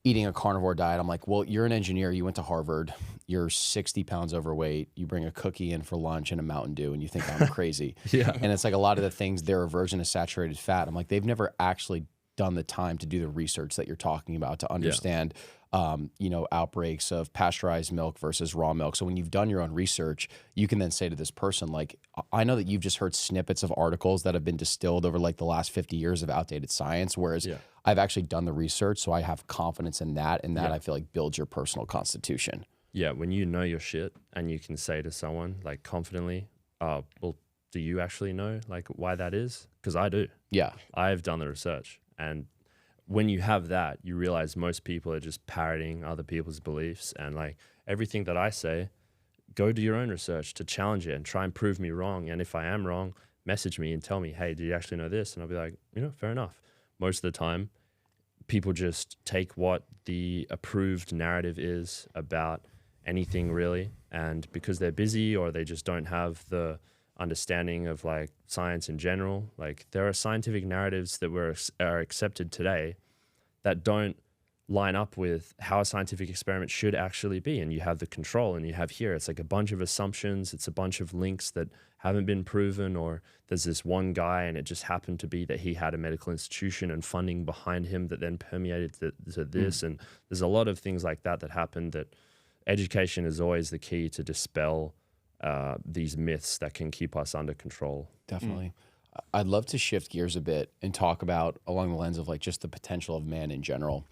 eating a carnivore diet. I'm like, well, you're an engineer. You went to Harvard. You're 60 pounds overweight. You bring a cookie in for lunch and a Mountain Dew, and you think I'm crazy. And it's like a lot of the things, they're a version of saturated fat. I'm like, they've never actually done the time to do the research that you're talking about to understand, you know, outbreaks of pasteurized milk versus raw milk. So when you've done your own research, you can then say to this person, like, I know that you've just heard snippets of articles that have been distilled over like the last 50 years of outdated science, whereas I've actually done the research, so I have confidence in that, and that I feel like builds your personal constitution. Yeah, when you know your shit and you can say to someone like confidently, well, do you actually know like why that is? Because I do. Yeah. I've done the research. And when you have that, you realize most people are just parroting other people's beliefs. And like everything that I say, go do your own research to challenge it and try and prove me wrong. And if I am wrong, message me and tell me, hey, do you actually know this? And I'll be like, you know, fair enough. Most of the time, people just take what the approved narrative is about anything really. And because they're busy or they just don't have the understanding of like science in general, like there are scientific narratives that are accepted today that don't line up with how a scientific experiment should actually be. And you have the control, and you have here, it's like a bunch of assumptions. It's a bunch of links that haven't been proven, or there's this one guy and it just happened to be that he had a medical institution and funding behind him that then permeated to this. And there's a lot of things like that happen. That education is always the key to dispel these myths that can keep us under control. Definitely. I'd love to shift gears a bit and talk about along the lens of like just the potential of man in general.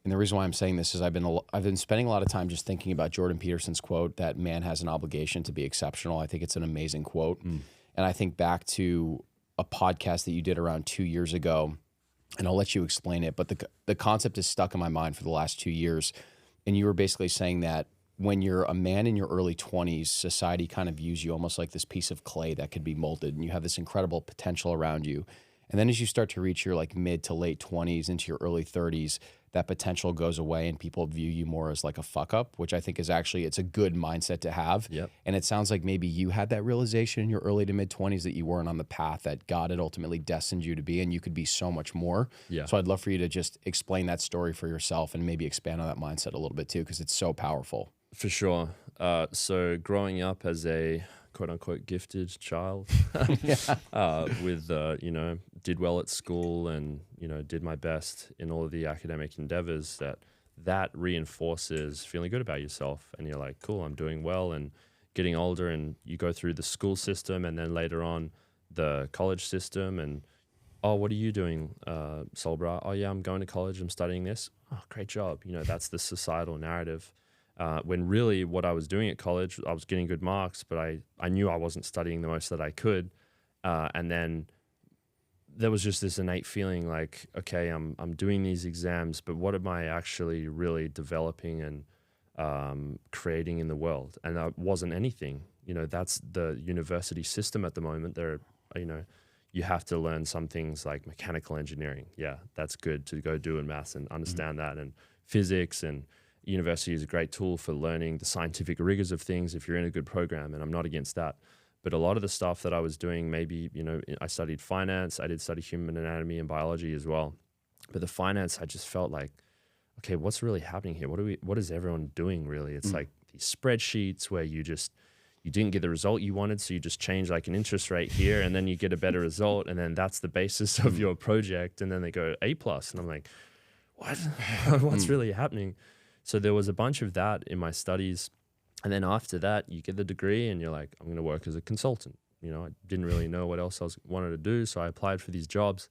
And the reason why I'm saying this is I've been spending a lot of time just thinking about Jordan Peterson's quote that man has an obligation to be exceptional. I think it's an amazing quote. And I think back to a podcast that you did around 2 years ago, and I'll let you explain it, but the concept is stuck in my mind for the last 2 years. And you were basically saying that when you're a man in your early 20s, society kind of views you almost like this piece of clay that could be molded, and you have this incredible potential around you. And then as you start to reach your like mid to late 20s into your early 30s, that potential goes away and people view you more as like a fuck up, which I think is actually, it's a good mindset to have. And it sounds like maybe you had that realization in your early to mid 20s that you weren't on the path that God had ultimately destined you to be, and you could be so much more. So I'd love for you to just explain that story for yourself and maybe expand on that mindset a little bit too, because it's so powerful. For sure. So growing up as a quote unquote gifted child with, you know, did well at school and, you know, did my best in all of the academic endeavors, that reinforces feeling good about yourself. And you're like, cool, I'm doing well. And getting older, and you go through the school system and then later on the college system, and, oh, what are you doing, Sol Brah? Oh yeah, I'm going to college, I'm studying this. Oh, great job. You know, that's the societal narrative. When really what I was doing at college, I was getting good marks, but I knew I wasn't studying the most that I could. And then there was just this innate feeling like, okay, I'm doing these exams, but what am I actually really developing and creating in the world? And that wasn't anything. You know, that's the university system at the moment. You know, you have to learn some things like mechanical engineering. Yeah, that's good to go do in maths and understand that, and physics. And university is a great tool for learning the scientific rigors of things if you're in a good program, and I'm not against that. But a lot of the stuff that I was doing, maybe, you know, I studied finance, I did study human anatomy and biology as well. But the finance, I just felt like, okay, what's really happening here? What is everyone doing really? It's like these spreadsheets where you didn't get the result you wanted, so you just change like an interest rate here, and then you get a better result, and then that's the basis of your project, and then they go A+, and I'm like, what? What's really happening? So there was a bunch of that in my studies, and then after that, you get the degree, and you're like, I'm going to work as a consultant. You know, I didn't really know what else wanted to do, so I applied for these jobs,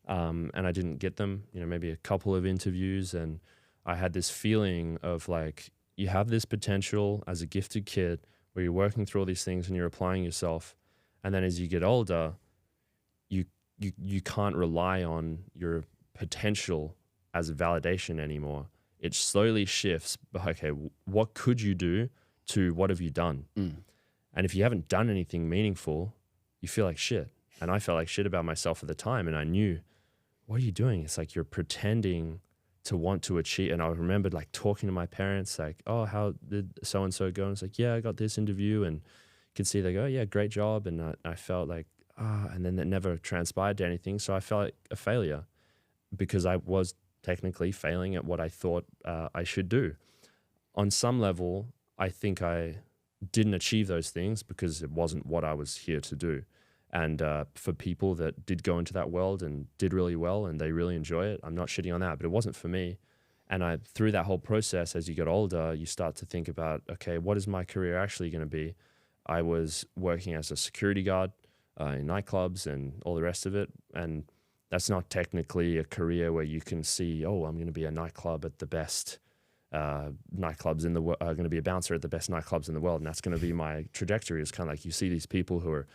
and I didn't get them. You know, maybe a couple of interviews, and I had this feeling of like, you have this potential as a gifted kid, where you're working through all these things and you're applying yourself. And then as you get older, you can't rely on your potential as a validation anymore. It slowly shifts, okay, what could you do to what have you done? And if you haven't done anything meaningful, you feel like shit. And I felt like shit about myself at the time. And I knew, what are you doing? It's like you're pretending to want to achieve. And I remembered like talking to my parents, like, oh, how did so-and-so go? And it's like, yeah, I got this interview, and you could see they go, yeah, great job. And I felt like, and then that never transpired to anything. So I felt like a failure because I was technically failing at what I thought I should do. On some level, I think I didn't achieve those things because it wasn't what I was here to do. And for people that did go into that world and did really well and they really enjoy it, I'm not shitting on that, but it wasn't for me. And through that whole process, as you get older, you start to think about, okay, what is my career actually going to be? I was working as a security guard in nightclubs and all the rest of it. And that's not technically a career where you can see, oh, I'm going to be a nightclub at the best nightclubs in the world. I'm going to be a bouncer at the best nightclubs in the world. And that's going to be my trajectory. It's kind of like you see these people who are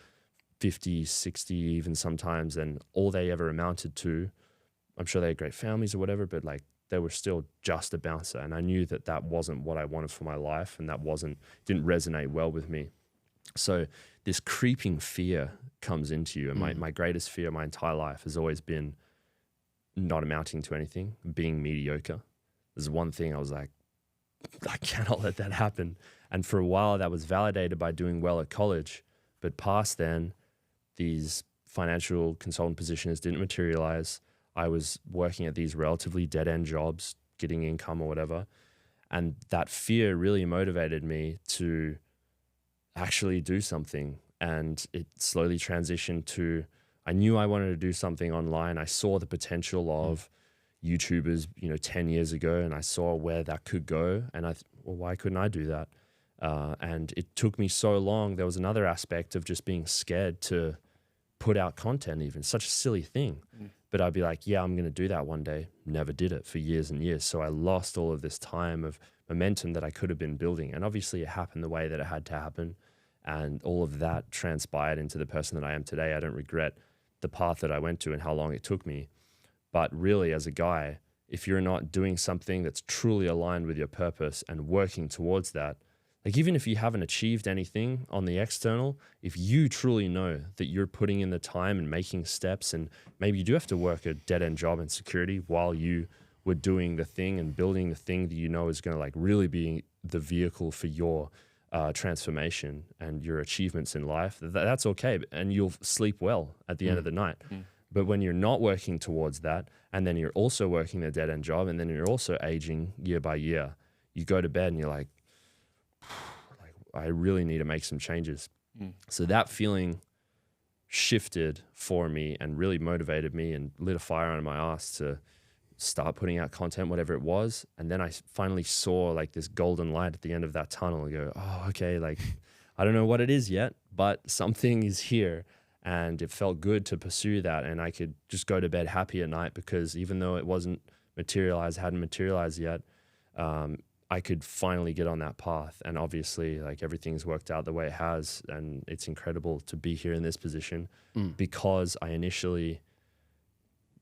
50, 60 even sometimes, and all they ever amounted to, I'm sure they had great families or whatever, but like they were still just a bouncer. And I knew that that wasn't what I wanted for my life, and that didn't resonate well with me. So this creeping fear comes into you. And my greatest fear my entire life has always been not amounting to anything, being mediocre. There's one thing I was like, I cannot let that happen. And for a while that was validated by doing well at college, but past then, these financial consultant positions didn't materialize. I was working at these relatively dead-end jobs, getting income or whatever. And that fear really motivated me to actually do something. And it slowly transitioned to, I knew I wanted to do something online. I saw the potential of YouTubers, 10 years ago, and I saw where that could go. And well, why couldn't I do that? And it took me so long. There was another aspect of just being scared to put out content, even such a silly thing. But I'd be like, yeah, I'm going to do that one day. Never did it for years and years. So I lost all of this time of momentum that I could have been building. And obviously it happened the way that it had to happen. And all of that transpired into the person that I am today. I don't regret the path that I went to and how long it took me. But really, as a guy, if you're not doing something that's truly aligned with your purpose and working towards that, like even if you haven't achieved anything on the external, if you truly know that you're putting in the time and making steps, and maybe you do have to work a dead-end job in security while you were doing the thing and building the thing that you know is going to like really be the vehicle for your transformation and your achievements in life, that's okay. And you'll sleep well at the end of the night. But when you're not working towards that, and then you're also working a dead-end job, and then you're also aging year by year, you go to bed and you're like, I really need to make some changes. So that feeling shifted for me and really motivated me and lit a fire under my ass to start putting out content, whatever it was. And then I finally saw like this golden light at the end of that tunnel and go, oh, okay, like I don't know what it is yet, but something is here. And it felt good to pursue that. And I could just go to bed happy at night because even though it hadn't materialized yet, I could finally get on that path. And obviously like everything's worked out the way it has. And it's incredible to be here in this position because I initially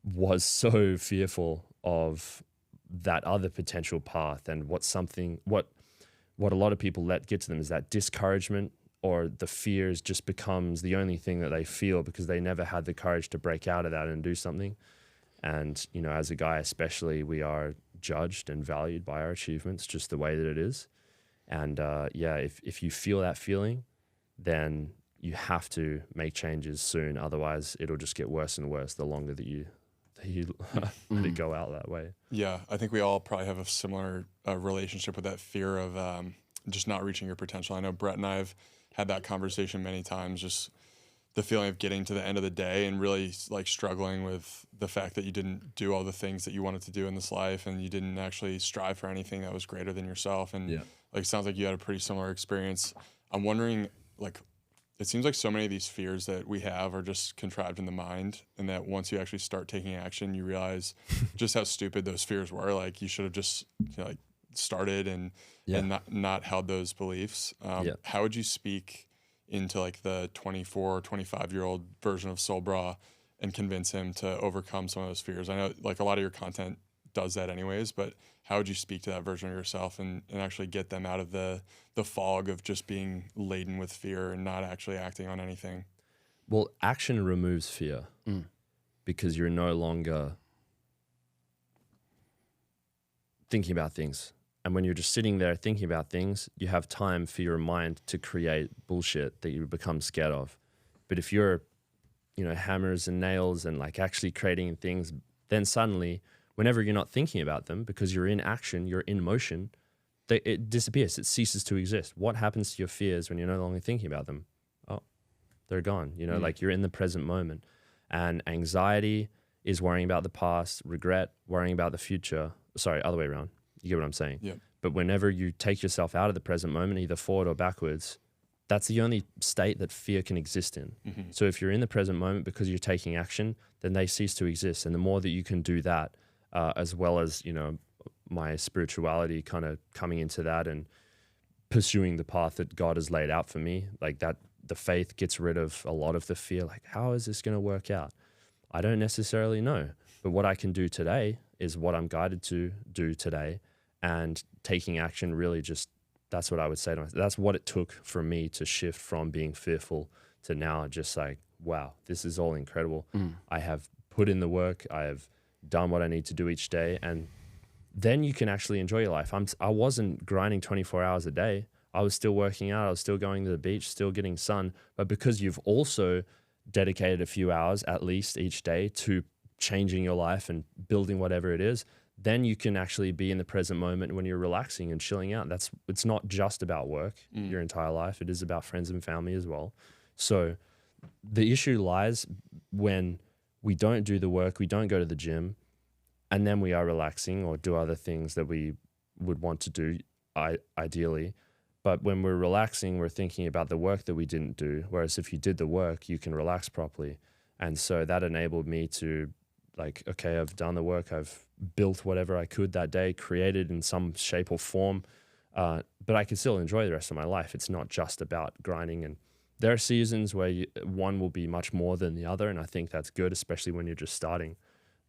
was so fearful of that other potential path and what a lot of people let get to them is that discouragement, or the fears just becomes the only thing that they feel because they never had the courage to break out of that and do something. And, as a guy especially, we are judged and valued by our achievements just the way that it is. And if you feel that feeling, then you have to make changes soon. Otherwise, it'll just get worse and worse the longer that you let it go out that way. Yeah, I think we all probably have a similar relationship with that fear of just not reaching your potential. I know Brett and I have had that conversation many times, just the feeling of getting to the end of the day and really like struggling with the fact that you didn't do all the things that you wanted to do in this life, and you didn't actually strive for anything that was greater than yourself. And like, it sounds like you had a pretty similar experience. I'm wondering, like, it seems like so many of these fears that we have are just contrived in the mind, and that once you actually start taking action, you realize just how stupid those fears were. Like, you should have just, you know, like, started and not held those beliefs. How would you speak into like the 24, 25-year-old version of Sol Brah and convince him to overcome some of those fears? I know like a lot of your content does that anyways, but how would you speak to that version of yourself and actually get them out of the fog of just being laden with fear and not actually acting on anything? Well, action removes fear because you're no longer thinking about things. And when you're just sitting there thinking about things, you have time for your mind to create bullshit that you become scared of. But if you're, you know, hammers and nails and like actually creating things, then suddenly, whenever you're not thinking about them, because you're in action, you're in motion, it disappears. It ceases to exist. What happens to your fears when you're no longer thinking about them? Oh, they're gone. You know, like you're in the present moment. And anxiety is worrying about the past, regret, worrying about the future. Sorry, other way around. You get what I'm saying? Yeah. But whenever you take yourself out of the present moment, either forward or backwards, that's the only state that fear can exist in. So if you're in the present moment because you're taking action, then they cease to exist. And the more that you can do that, as well as, you know, my spirituality kind of coming into that and pursuing the path that God has laid out for me, like that, the faith gets rid of a lot of the fear. Like, how is this going to work out? I don't necessarily know. But what I can do today is what I'm guided to do today. And taking action really just, that's what I would say to myself. That's what it took for me to shift from being fearful to now just like, wow, this is all incredible. I have put in the work. I have done what I need to do each day. And then you can actually enjoy your life. I wasn't grinding 24 hours a day. I was still working out. I was still going to the beach, still getting sun. But because you've also dedicated a few hours at least each day to changing your life and building whatever it is, then you can actually be in the present moment when you're relaxing and chilling out. It's not just about work your entire life. It is about friends and family as well. So the issue lies when we don't do the work, we don't go to the gym, and then we are relaxing or do other things that we would want to do ideally. But when we're relaxing, we're thinking about the work that we didn't do. Whereas if you did the work, you can relax properly. And so that enabled me to like, okay, I've done the work. I've built whatever I could that day, created in some shape or form. But I can still enjoy the rest of my life. It's not just about grinding. And there are seasons where one will be much more than the other. And I think that's good, especially when you're just starting.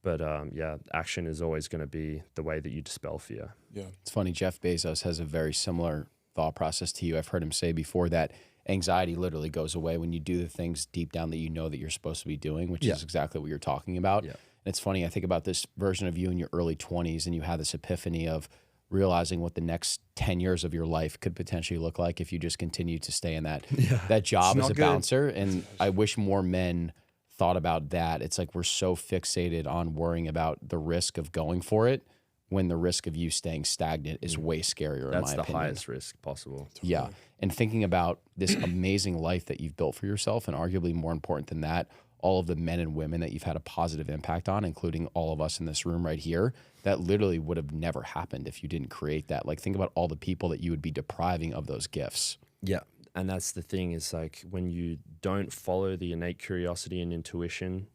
But yeah, action is always going to be the way that you dispel fear. Yeah. It's funny, Jeff Bezos has a very similar thought process to you. I've heard him say before that anxiety literally goes away when you do the things deep down that you know that you're supposed to be doing, which is exactly what you're talking about. Yeah. And it's funny, I think about this version of you in your early 20s, and you had this epiphany of realizing what the next 10 years of your life could potentially look like if you just continue to stay in that job as a bouncer. And I wish more men thought about that. It's like we're so fixated on worrying about the risk of going for it when the risk of you staying stagnant is way scarier, in my opinion. That's the highest risk possible. Yeah. And thinking about this amazing life that you've built for yourself, and arguably more important than that, all of the men and women that you've had a positive impact on, including all of us in this room right here, that literally would have never happened if you didn't create that. Like, think about all the people that you would be depriving of those gifts. Yeah. And that's the thing, is like when you don't follow the innate curiosity and intuition,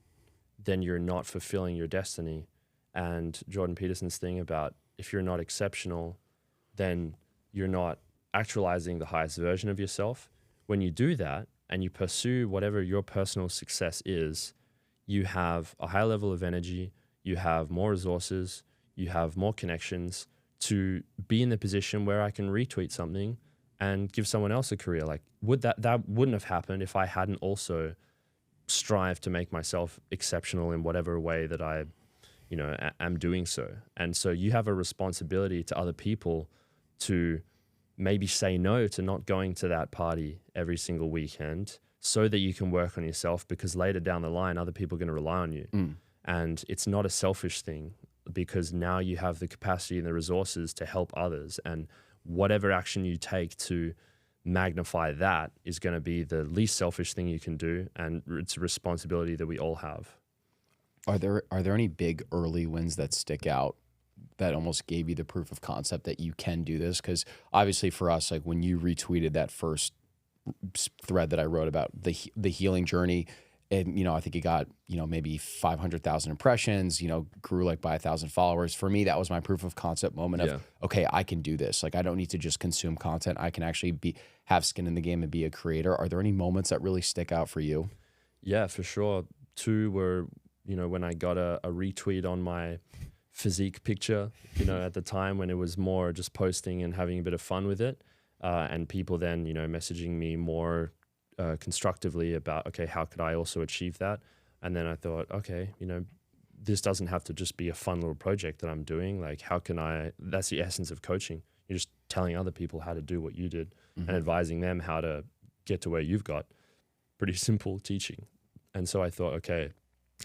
then you're not fulfilling your destiny. And Jordan Peterson's thing about if you're not exceptional, then you're not actualizing the highest version of yourself. When you do that and you pursue whatever your personal success is, you have a high level of energy, you have more resources, you have more connections to be in the position where I can retweet something and give someone else a career. Like, that wouldn't have happened if I hadn't also strived to make myself exceptional in whatever way that I am doing so. And so you have a responsibility to other people to maybe say no to not going to that party every single weekend so that you can work on yourself, because later down the line, other people are going to rely on you. And it's not a selfish thing, because now you have the capacity and the resources to help others. And whatever action you take to magnify that is going to be the least selfish thing you can do, and it's a responsibility that we all have. Are there any big early wins that stick out that almost gave you the proof of concept that you can do this? Because obviously for us, like when you retweeted that first thread that I wrote about the healing journey, and, you know, I think it got, you know, maybe 500,000 impressions, you know, grew like by 1,000 followers. For me, that was my proof of concept moment of, okay, I can do this. Like, I don't need to just consume content. I can actually have skin in the game and be a creator. Are there any moments that really stick out for you? Yeah, for sure. Two were, you know, when I got a retweet on my physique picture, you know, at the time when it was more just posting and having a bit of fun with it. And people then, you know, messaging me more constructively about, okay, how could I also achieve that? And then I thought, okay, you know, this doesn't have to just be a fun little project that I'm doing. Like, how can that's the essence of coaching. You're just telling other people how to do what you did and advising them how to get to where you've got. Pretty simple teaching. And so I thought, okay,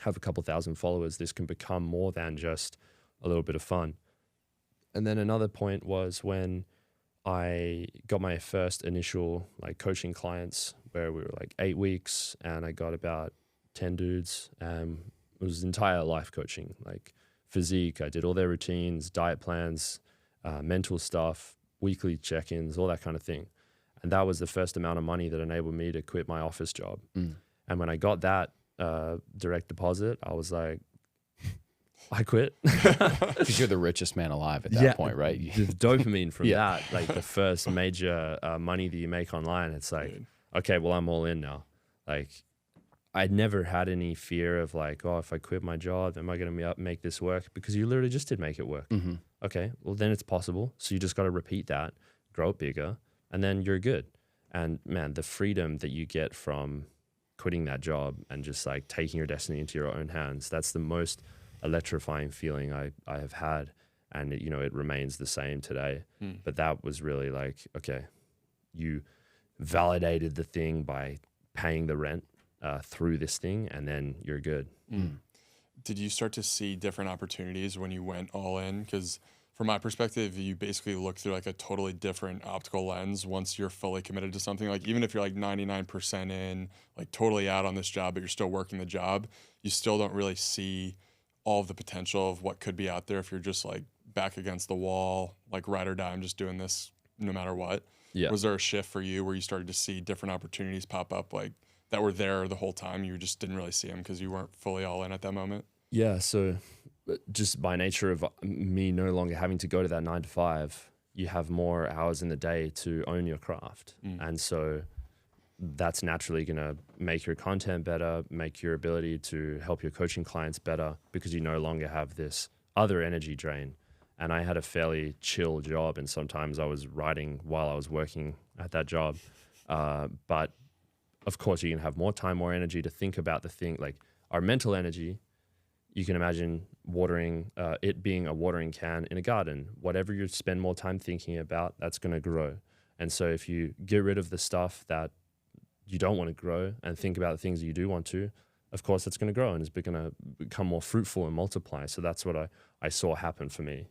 have a couple thousand followers. This can become more than just a little bit of fun. And then another point was when I got my first initial like coaching clients, where we were like 8 weeks, and I got about 10 dudes. It was entire life coaching, like physique. I did all their routines, diet plans, mental stuff, weekly check-ins, all that kind of thing. And that was the first amount of money that enabled me to quit my office job. And when I got that direct deposit, I was like, I quit. Because you're the richest man alive at that point, right? The dopamine from that, like the first major money that you make online, it's like, okay, well, I'm all in now. Like, I'd never had any fear of like, oh, if I quit my job, am I going to make this work? Because you literally just did make it work. Okay, well, then it's possible. So you just got to repeat that, grow it bigger, and then you're good. And man, the freedom that you get from quitting that job and just like taking your destiny into your own hands, that's the most electrifying feeling I have had. And you know, it remains the same today. But that was really like, okay, you validated the thing by paying the rent through this thing, and then you're good. Did you start to see different opportunities when you went all in? Because from my perspective, you basically look through like a totally different optical lens once you're fully committed to something. Like, even if you're like 99% in, like totally out on this job, but you're still working the job, you still don't really see all of the potential of what could be out there if you're just like back against the wall, like ride or die, I'm just doing this no matter what. Yeah. Was there a shift for you where you started to see different opportunities pop up, like that were there the whole time? You just didn't really see them because you weren't fully all in at that moment? Yeah. So just by nature of me no longer having to go to that 9 to 5, you have more hours in the day to own your craft. And so that's naturally going to make your content better, make your ability to help your coaching clients better, because you no longer have this other energy drain. And I had a fairly chill job, and sometimes I was writing while I was working at that job. But of course, you can have more time, more energy to think about the thing. Like our mental energy, you can imagine watering, it being a watering can in a garden. Whatever you spend more time thinking about, that's going to grow. And so if you get rid of the stuff that you don't want to grow and think about the things that you do want to, of course, that's going to grow and it's going to become more fruitful and multiply. So that's what I saw happen for me.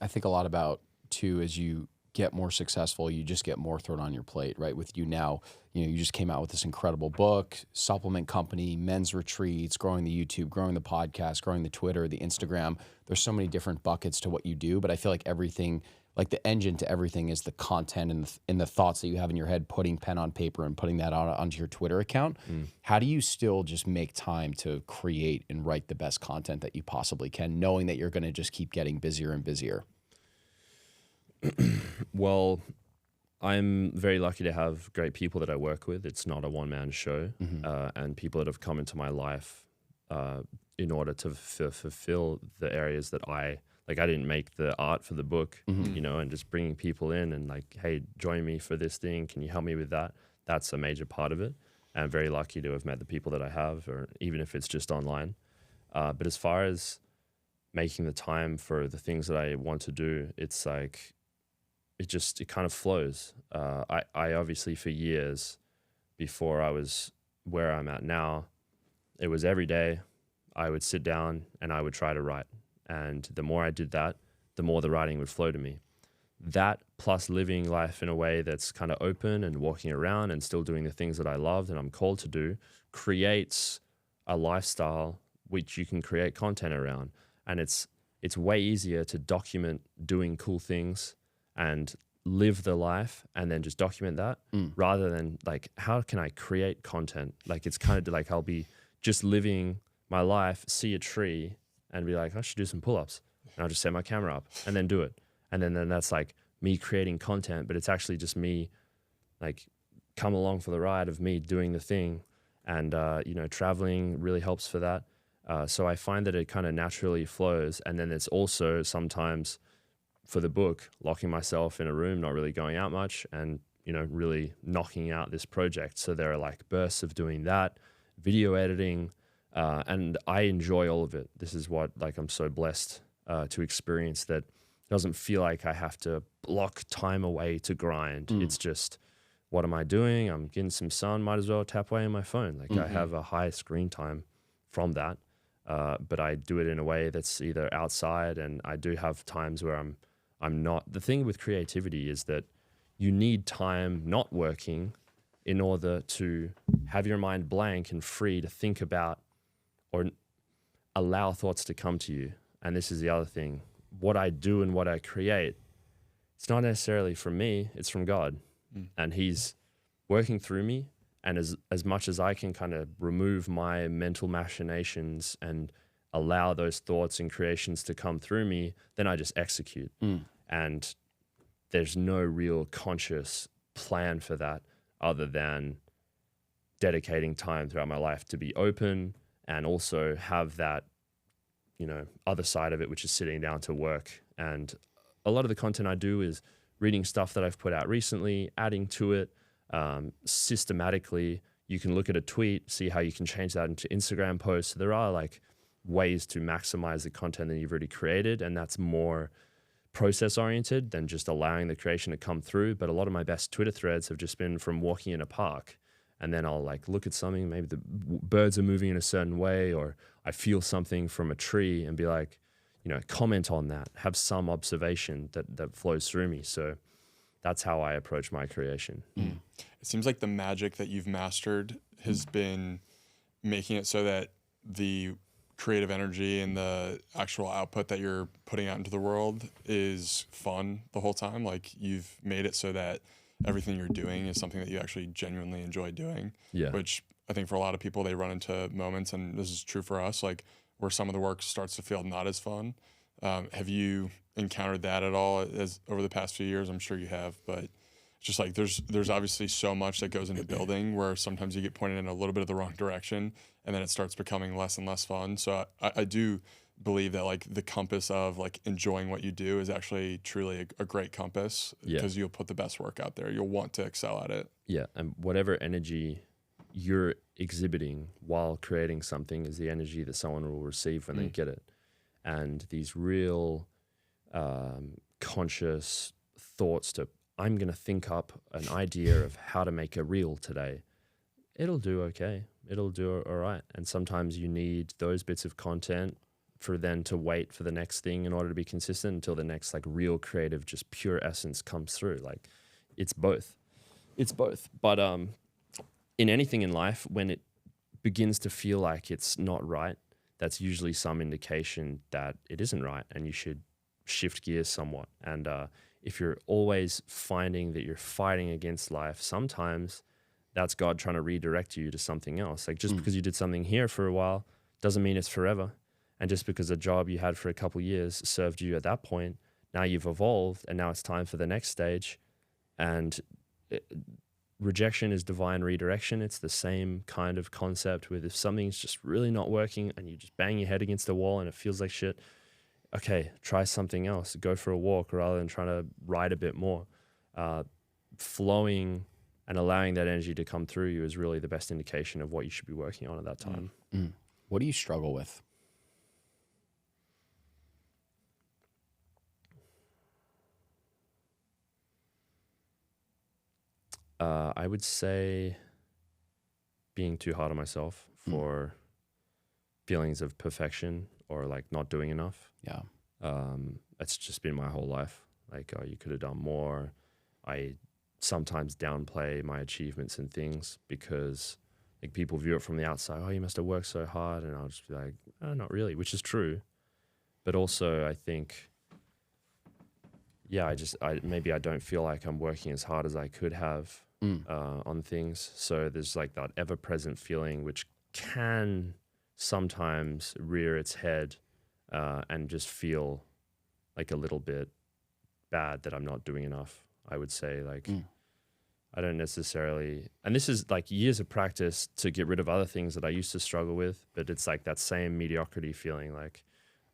I think a lot about, too, as you get more successful, you just get more thrown on your plate, right? With you now, you know, you just came out with this incredible book, supplement company, men's retreats, growing the YouTube, growing the podcast, growing the Twitter, the Instagram. There's so many different buckets to what you do, but I feel like everything, like the engine to everything is the content and the thoughts that you have in your head, putting pen on paper and putting that onto your Twitter account. How do you still just make time to create and write the best content that you possibly can, knowing that you're going to just keep getting busier and busier? Well, I'm very lucky to have great people that I work with. It's not a one-man show, and people that have come into my life in order to fulfill the areas that I didn't make the art for the book, you know, and just bringing people in and like, hey, join me for this thing. Can you help me with that? That's a major part of it. And I'm very lucky to have met the people that I have, or even if it's just online. But as far as making the time for the things that I want to do, it's like, it kind of flows. I obviously, for years before I was where I'm at now, it was every day I would sit down and I would try to write. And the more I did that, the more the writing would flow to me. that plus living life in a way that's kind of open and walking around and still doing the things that I love and I'm called to do creates a lifestyle which you can create content around. And it's way easier to document doing cool things and live the life and then just document that rather than like, how can I create content? Like, it's kind of like I'll be just living my life, see a tree and be like, I should do some pull-ups. And I'll just set my camera up and then do it. And then that's like me creating content, but it's actually just me like come along for the ride of me doing the thing. And, traveling really helps for that. So I find that it kind of naturally flows. And then it's also sometimes for the book, locking myself in a room, not really going out much and, really knocking out this project. So there are like bursts of doing that, video editing, and I enjoy all of it. This is what like I'm so blessed to experience that doesn't feel like I have to block time away to grind. It's just, what am I doing? I'm getting some sun, might as well tap away on my phone. Like I have a high screen time from that, but I do it in a way that's either outside, and I do have times where I'm not. The thing with creativity is that you need time not working in order to have your mind blank and free to think about or allow thoughts to come to you. And this is the other thing. What I do and what I create, it's not necessarily from me, it's from God. And he's working through me. And as much as I can kind of remove my mental machinations and allow those thoughts and creations to come through me, then I just execute. And there's no real conscious plan for that other than dedicating time throughout my life to be open and also have that, other side of it, which is sitting down to work. And a lot of the content I do is reading stuff that I've put out recently, adding to it systematically. You can look at a tweet, see how you can change that into Instagram posts. There are like ways to maximize the content that you've already created, and that's more process oriented than just allowing the creation to come through. But a lot of my best Twitter threads have just been from walking in a park, and then I'll like look at something, maybe the birds are moving in a certain way, or I feel something from a tree and be like, comment on that, have some observation that flows through me. So that's how I approach my creation. It seems like the magic that you've mastered has been making it so that the creative energy and the actual output that you're putting out into the world is fun the whole time. Like, you've made it so that everything you're doing is something that you actually genuinely enjoy doing. Yeah. Which I think for a lot of people, they run into moments, and this is true for us, like where some of the work starts to feel not as fun. Have you encountered that at all as over the past few years? I'm sure you have, but just like there's obviously so much that goes into building where sometimes you get pointed in a little bit of the wrong direction, and then it starts becoming less and less fun. So I do believe that like the compass of like enjoying what you do is actually truly a great compass, because you'll put the best work out there. You'll want to excel at it. Yeah. And whatever energy you're exhibiting while creating something is the energy that someone will receive when they get it. And these real conscious thoughts to, I'm going to think up an idea of how to make a reel today. It'll do okay. It'll do all right. And sometimes you need those bits of content for then to wait for the next thing in order to be consistent until the next like real creative, just pure essence comes through. Like it's both. But in anything in life, when it begins to feel like it's not right, that's usually some indication that it isn't right and you should shift gears somewhat. And if you're always finding that you're fighting against life, sometimes that's God trying to redirect you to something else. Like just because you did something here for a while doesn't mean it's forever. And just because a job you had for a couple of years served you at that point, now you've evolved and now it's time for the next stage. And rejection is divine redirection. It's the same kind of concept with if something's just really not working and you just bang your head against the wall and it feels like shit, okay, try something else. Go for a walk rather than trying to ride a bit more. Flowing and allowing that energy to come through you is really the best indication of what you should be working on at that time. What do you struggle with? I would say being too hard on myself for feelings of perfection or like not doing enough. Yeah. That's just been my whole life. Like, oh, you could have done more. I sometimes downplay my achievements and things because like people view it from the outside. Oh, you must have worked so hard. And I'll just be like, oh, not really, which is true. But also I think, yeah, maybe I don't feel like I'm working as hard as I could have on things. So there's like that ever-present feeling which can sometimes rear its head and just feel like a little bit bad that I'm not doing enough. I would say like I don't necessarily, and this is like years of practice to get rid of other things that I used to struggle with, but it's like that same mediocrity feeling like,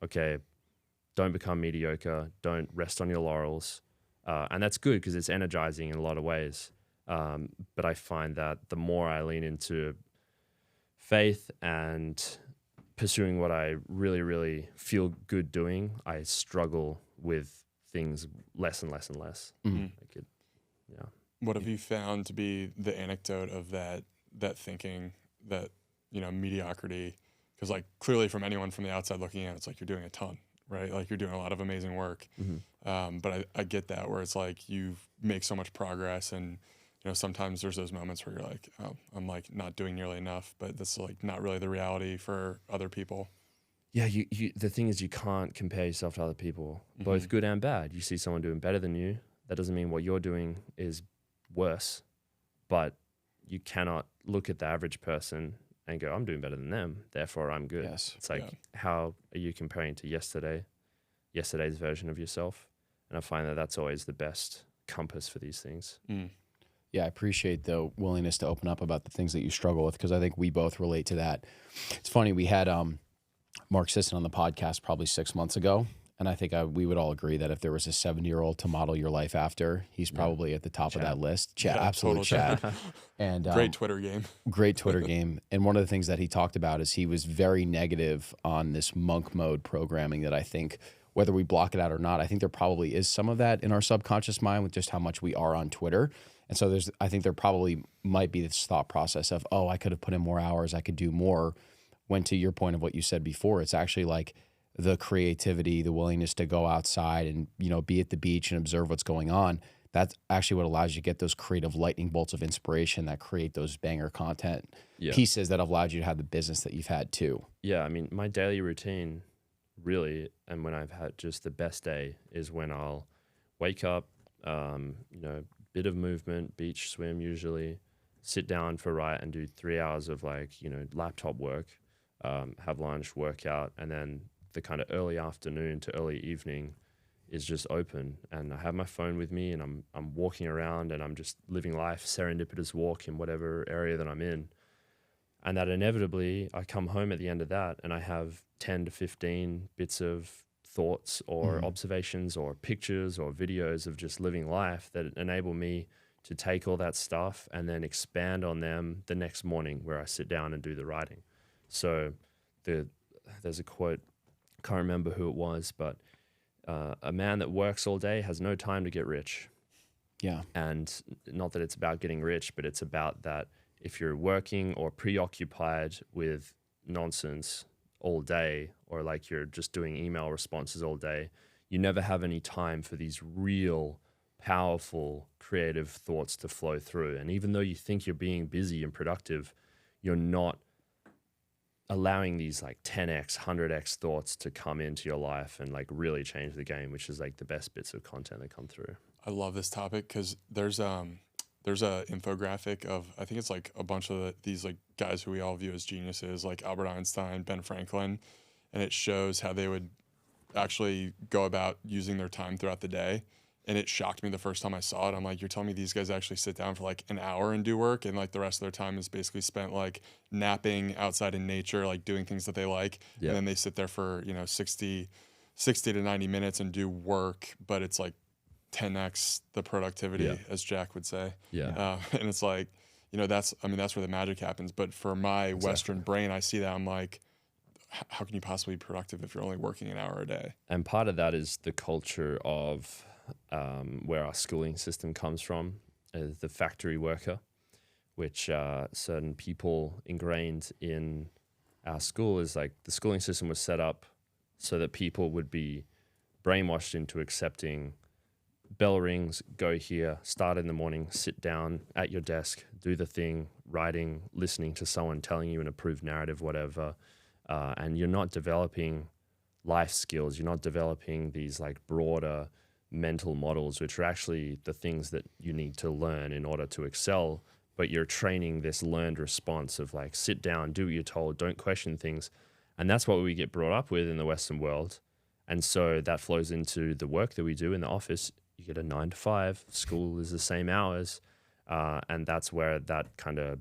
okay, don't become mediocre, don't rest on your laurels. And that's good because it's energizing in a lot of ways. But I find that the more I lean into faith and pursuing what I really, really feel good doing, I struggle with things less and less and less. Like yeah. What have you found to be the anecdote of that thinking that, you know, mediocrity? Because like clearly from anyone from the outside looking in, it's like you're doing a ton, right? Like you're doing a lot of amazing work. But I get that where it's like you make so much progress, and you know sometimes there's those moments where you're like, oh, I'm like not doing nearly enough, but that's like not really the reality for other people. Yeah, you the thing is you can't compare yourself to other people, both good and bad. You see someone doing better than you, that doesn't mean what you're doing is worse, but you cannot look at the average person and go, I'm doing better than them, therefore I'm good. Yes. It's like, how are you comparing to yesterday's version of yourself? And I find that that's always the best compass for these things. Yeah, I appreciate the willingness to open up about the things that you struggle with, because I think we both relate to that. It's funny, we had Mark Sisson on the podcast probably 6 months ago, and I think we would all agree that if there was a 70-year-old to model your life after, he's probably at the top of that list. Chad, absolute Chad. And great Twitter game. Great Twitter game. And one of the things that he talked about is he was very negative on this monk mode programming that I think, whether we block it out or not, I think there probably is some of that in our subconscious mind with just how much we are on Twitter. And so I think there probably might be this thought process of, oh, I could have put in more hours, I could do more. When to your point of what you said before, it's actually like the creativity, the willingness to go outside and, you know, be at the beach and observe what's going on. That's actually what allows you to get those creative lightning bolts of inspiration that create those banger content pieces that have allowed you to have the business that you've had too. Yeah, I mean, my daily routine really, and when I've had just the best day, is when I'll wake up, you know, bit of movement, beach swim usually, sit down for and do 3 hours of like, you know, laptop work, have lunch, workout, and then the kind of early afternoon to early evening is just open, and I have my phone with me, and I'm walking around and I'm just living life, serendipitous walk in whatever area that I'm in. And that inevitably I come home at the end of that and I have 10 to 15 bits of thoughts or observations or pictures or videos of just living life that enable me to take all that stuff and then expand on them the next morning where I sit down and do the writing. So there's a quote, can't remember who it was, but a man that works all day has no time to get rich. Yeah. And not that it's about getting rich, but it's about that if you're working or preoccupied with nonsense all day, or like you're just doing email responses all day, you never have any time for these real, powerful, creative thoughts to flow through. And even though you think you're being busy and productive, you're not allowing these like 10x, 100x thoughts to come into your life and like really change the game, which is like the best bits of content that come through. I love this topic because there's a infographic of, I think it's like a bunch of these like guys who we all view as geniuses, like Albert Einstein, Ben Franklin, and it shows how they would actually go about using their time throughout the day. And it shocked me the first time I saw it. I'm like, you're telling me these guys actually sit down for like an hour and do work, and like the rest of their time is basically spent like napping outside in nature, like doing things that they like. And then they sit there for, you know, 60 to 90 minutes and do work, but it's like 10x the productivity, as Jack would say. And it's like, you know, that's where the magic happens. But for my Western brain, I see that, I'm like, how can you possibly be productive if you're only working an hour a day? And part of that is the culture of where our schooling system comes from, the factory worker, which certain people ingrained in our school is like the schooling system was set up so that people would be brainwashed into accepting bell rings, go here, start in the morning, sit down at your desk, do the thing, writing, listening to someone telling you an approved narrative, whatever. And you're not developing life skills. You're not developing these like broader mental models, which are actually the things that you need to learn in order to excel. But you're training this learned response of like, sit down, do what you're told, don't question things. And that's what we get brought up with in the Western world. And so that flows into the work that we do in the office. You get a 9 to 5, school is the same hours. And that's where that kind of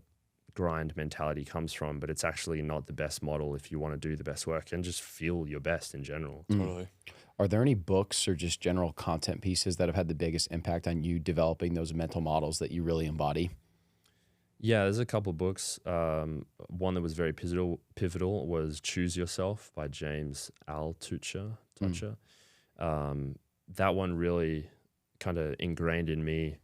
grind mentality comes from. But it's actually not the best model if you want to do the best work and just feel your best in general. Totally. Are there any books or just general content pieces that have had the biggest impact on you developing those mental models that you really embody? Yeah, there's a couple books. One that was very pivotal was Choose Yourself by James Altucher. That one really kind of ingrained in me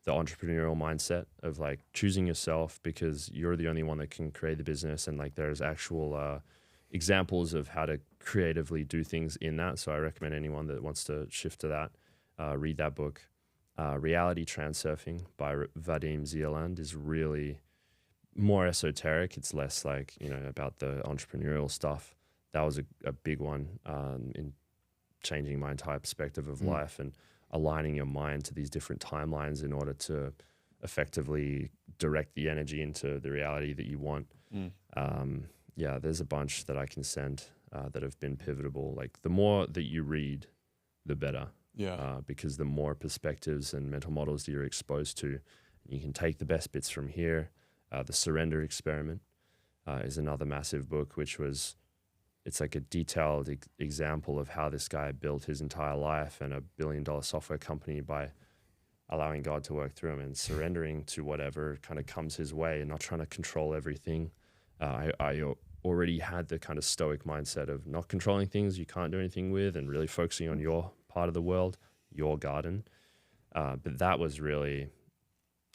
the entrepreneurial mindset of like choosing yourself, because you're the only one that can create the business, and like there's actual examples of how to creatively do things in that. So I recommend anyone that wants to shift to that, read that book. Reality Transurfing by Vadim Zealand is really more esoteric. It's less like, about the entrepreneurial stuff. That was a big one in changing my entire perspective of life and aligning your mind to these different timelines in order to effectively direct the energy into the reality that you want. Yeah, there's a bunch that I can send that have been pivotal. Like the more that you read, the better. Yeah. Because the more perspectives and mental models that you're exposed to, you can take the best bits from here. The Surrender Experiment is another massive book, it's like a detailed example of how this guy built his entire life and $1 billion software company by allowing God to work through him and surrendering to whatever kind of comes his way and not trying to control everything. I already had the kind of stoic mindset of not controlling things you can't do anything with and really focusing on your part of the world, your garden. But that was really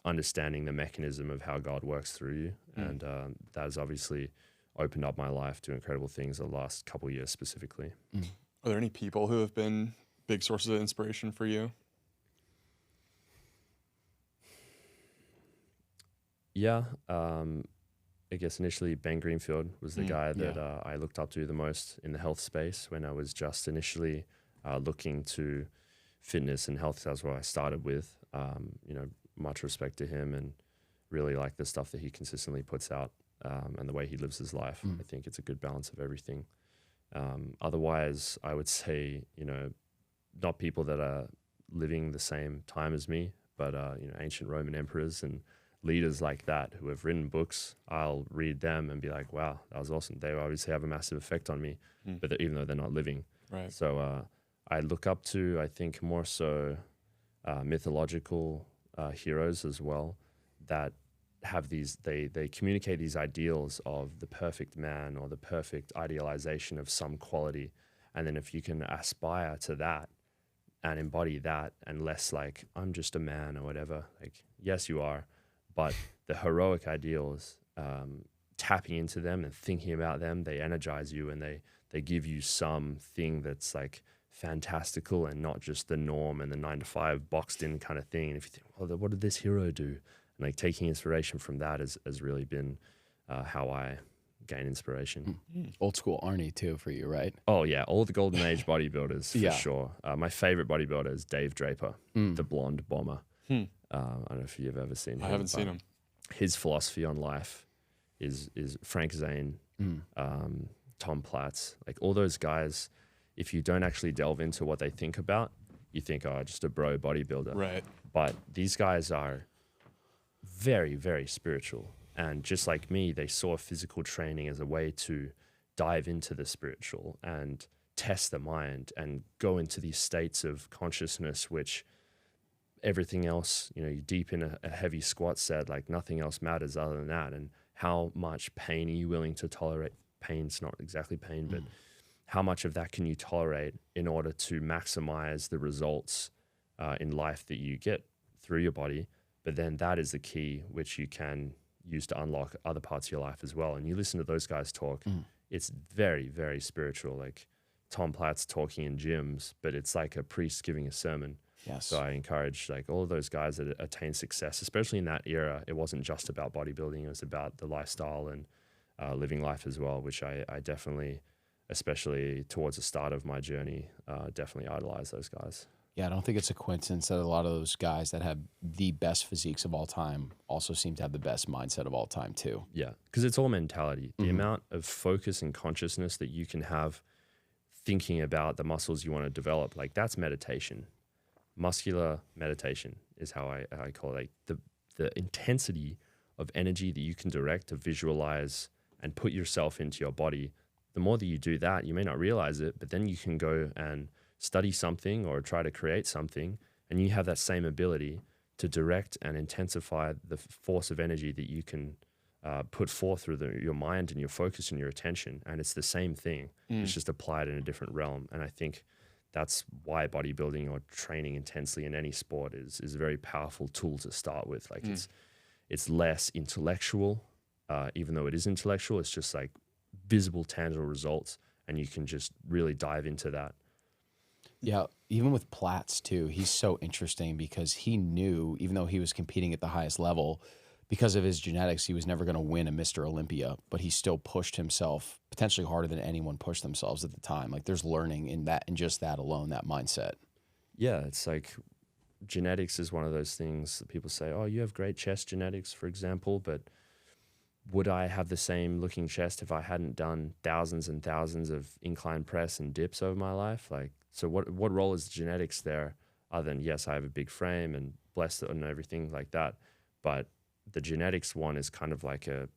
understanding the mechanism of how God works through you. And that has obviously opened up my life to incredible things the last couple of years specifically. Are there any people who have been big sources of inspiration for you? Yeah. I guess initially Ben Greenfield was the guy that I looked up to the most in the health space when I was just initially looking to fitness and health. That's what I started with. Much respect to him and really like the stuff that he consistently puts out and the way he lives his life. I think it's a good balance of everything. Otherwise, I would say, not people that are living the same time as me, but, ancient Roman emperors and leaders like that who have written books. I'll read them and be like, wow, that was awesome. They obviously have a massive effect on me, but even though they're not living. Right. So I look up to, I think, more so mythological heroes as well that have these, they communicate these ideals of the perfect man or the perfect idealization of some quality. And then if you can aspire to that and embody that and less like, I'm just a man or whatever, like, yes, you are. But the heroic ideals, tapping into them and thinking about them, they energize you and they give you something that's like fantastical and not just the norm and the 9 to 5 boxed in kind of thing. And if you think, well, what did this hero do? And like taking inspiration from that has really been how I gain inspiration. Old school Arnie too for you, right? Oh yeah, all the golden age bodybuilders for sure. My favorite bodybuilder is Dave Draper, the blonde bomber. I don't know if you've ever seen him. I haven't seen him. His philosophy on life is Frank Zane, Tom Platz, like all those guys. If you don't actually delve into what they think about, you think, oh, just a bro bodybuilder. Right. But these guys are very, very spiritual. And just like me, they saw physical training as a way to dive into the spiritual and test the mind and go into these states of consciousness, which everything else, you're deep in a heavy squat set, like nothing else matters other than that. And how much pain are you willing to tolerate? Pain's not exactly pain, but how much of that can you tolerate in order to maximize the results in life that you get through your body? But then that is the key, which you can use to unlock other parts of your life as well. And you listen to those guys talk, it's very, very spiritual. Like Tom Platz talking in gyms, but it's like a priest giving a sermon. Yes. So I encourage like all of those guys that attain success, especially in that era. It wasn't just about bodybuilding; it was about the lifestyle and living life as well, which I definitely, especially towards the start of my journey, definitely idolize those guys. Yeah, I don't think it's a coincidence that a lot of those guys that have the best physiques of all time also seem to have the best mindset of all time too. Yeah, because it's all mentality. The amount of focus and consciousness that you can have thinking about the muscles you want to develop, like that's meditation. Muscular meditation is how I call it. Like the intensity of energy that you can direct to visualize and put yourself into your body. The more that you do that, you may not realize it, but then you can go and study something or try to create something, and you have that same ability to direct and intensify the force of energy that you can put forth through your mind and your focus and your attention. And it's the same thing. It's just applied in a different realm. And I think that's why bodybuilding or training intensely in any sport is a very powerful tool to start with. Like it's less intellectual, even though it is intellectual. It's just like visible, tangible results, and you can just really dive into that. Yeah, even with Platts too, he's so interesting because he knew, even though he was competing at the highest level, because of his genetics, he was never going to win a Mr. Olympia, but he still pushed himself potentially harder than anyone pushed themselves at the time. Like there's learning in that, and just that alone, that mindset. Yeah, it's like genetics is one of those things that people say, oh, you have great chest genetics, for example, but would I have the same looking chest if I hadn't done thousands and thousands of incline press and dips over my life? Like, so what role is genetics there other than, yes, I have a big frame and blessed and everything like that, but the genetics one is kind of like an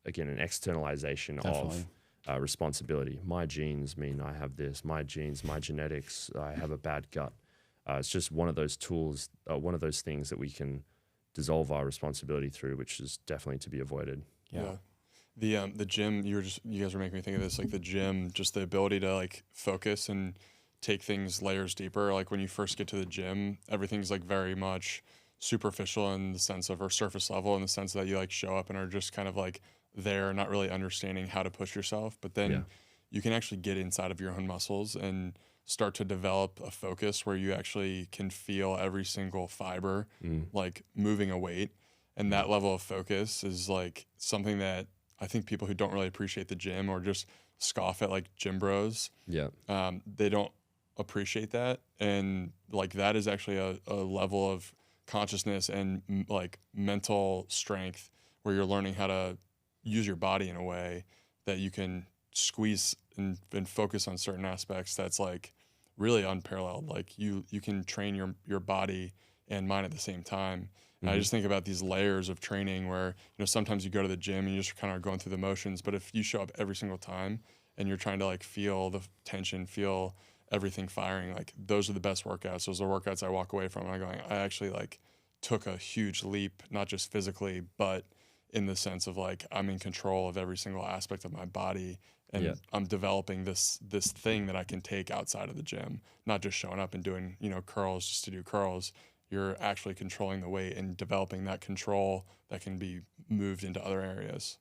externalization Definitely. of responsibility. My genes mean I have this, my genes, my genetics, I have a bad gut. It's just one of those tools, one of those things that we can dissolve our responsibility through, which is definitely to be avoided. Yeah. The gym, you guys were making me think of this, like the gym, just the ability to like focus and take things layers deeper. Like when you first get to the gym, everything's like very much superficial in the sense of, or surface level in the sense that you like show up and are just kind of like there, not really understanding how to push yourself. But then you can actually get inside of your own muscles and start to develop a focus where you actually can feel every single fiber like moving a weight. And that level of focus is like something that I think people who don't really appreciate the gym or just scoff at like gym bros, they don't appreciate that. And like that is actually a level of consciousness and like mental strength where you're learning how to use your body in a way that you can squeeze and focus on certain aspects that's like really unparalleled. Like you can train your body and mind at the same time. And I just think about these layers of training where, you know, sometimes you go to the gym and you just kind of are going through the motions, but if you show up every single time and you're trying to like feel the tension, feel everything firing, like those are the best workouts. Those are workouts I walk away from and I'm going, I actually like took a huge leap, not just physically, but in the sense of like I'm in control of every single aspect of my body, and I'm developing this thing that I can take outside of the gym, not just showing up and doing, you know, curls just to do curls. You're actually controlling the weight and developing that control that can be moved into other areas.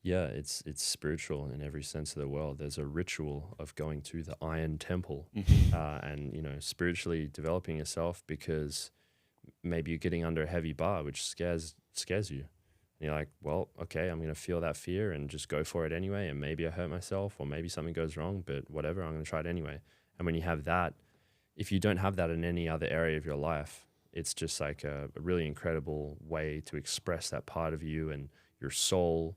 Yeah, it's spiritual in every sense of the word. There's a ritual of going to the Iron Temple and, you know, spiritually developing yourself, because maybe you're getting under a heavy bar, which scares you. And you're like, well, okay, I'm going to feel that fear and just go for it anyway. And maybe I hurt myself or maybe something goes wrong, but whatever, I'm going to try it anyway. And when you have that, if you don't have that in any other area of your life, it's just like a really incredible way to express that part of you and your soul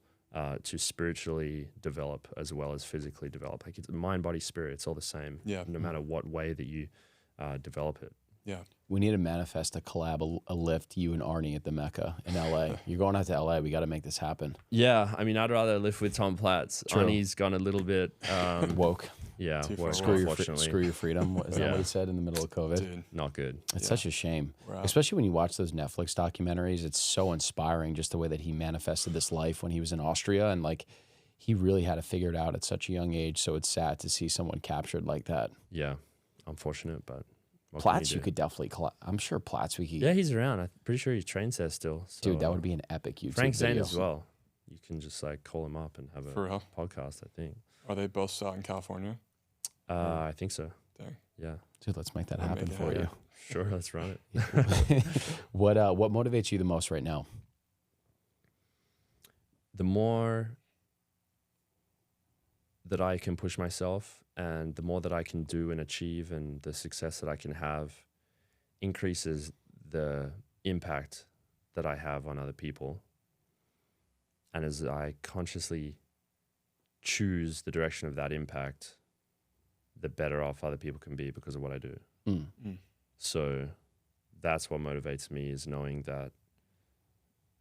to spiritually develop as well as physically develop. Like it's mind, body, spirit, it's all the same. Yeah. No matter what way that you develop it. Yeah. We need to manifest a collab, a lift, you and Arnie at the Mecca in LA. You're going out to LA. We got to make this happen. Yeah. I mean, I'd rather live with Tom Platts. True. Arnie's gone a little bit woke. Yeah. Woke, Screw unfortunately. your freedom. Is that what he said in the middle of COVID? Dude. Not good. It's such a shame, Wow. especially when you watch those Netflix documentaries. It's so inspiring just the way that he manifested this life when he was in Austria, and like he really had to figure it out at such a young age. So it's sad to see someone captured like that. Yeah. Unfortunate, but what Platts, can you could definitely. I'm sure Platts we could. Yeah, he's around. I'm pretty sure he trains there still. So, Dude, that would be an epic YouTube Frank Zane video. as well. You can just like call him up and have For a real? podcast, I think. Are they both out in California? I think so. Dang. Yeah. Dude, let's make that We'll happen make it for happen. you. Sure, let's run it. What motivates you the most right now? The more that I can push myself and the more that I can do and achieve and the success that I can have increases the impact that I have on other people. And as I consciously choose the direction of that impact, the better off other people can be because of what I do. So that's what motivates me, is knowing that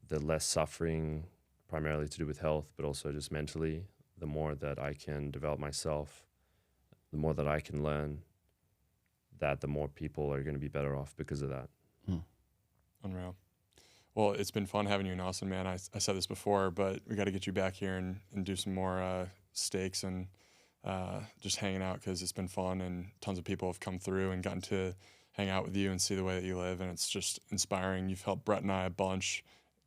the less suffering, primarily to do with health, but also just mentally, the more that I can develop myself, the more that I can learn, that the more people are going to be better off because of that. Unreal. Well, it's been fun having you in Austin, man. I said this before, but we got to get you back here and do some more steaks and just hanging out, because it's been fun and tons of people have come through and gotten to hang out with you and see the way that you live, and it's just inspiring. You've helped Brett and I a bunch.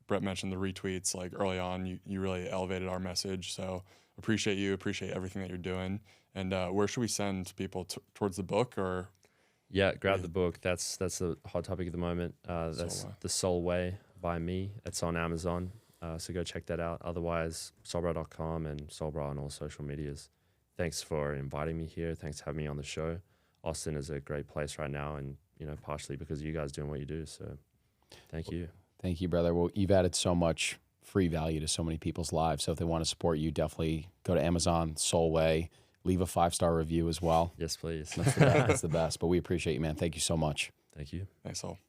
Brett mentioned the retweets like early on. You really elevated our message, so appreciate you, appreciate everything that you're doing. And where should we send people towards the book? Or yeah, grab the book. That's the hot topic at the moment. That's The Sol Way by me. It's on Amazon, so go check that out. Otherwise, solbrah.com and Sol Brah on all social medias. Thanks for inviting me here. Thanks for having me on the show. Austin is a great place right now, and partially because of you guys doing what you do. So thank you. Thank you, brother. Well, you've added so much free value to so many people's lives. So if they want to support you, definitely go to Amazon, Sol Way, leave a 5-star review as well. Yes, please. That's the best. But we appreciate you, man. Thank you so much. Thank you. Thanks, Sol.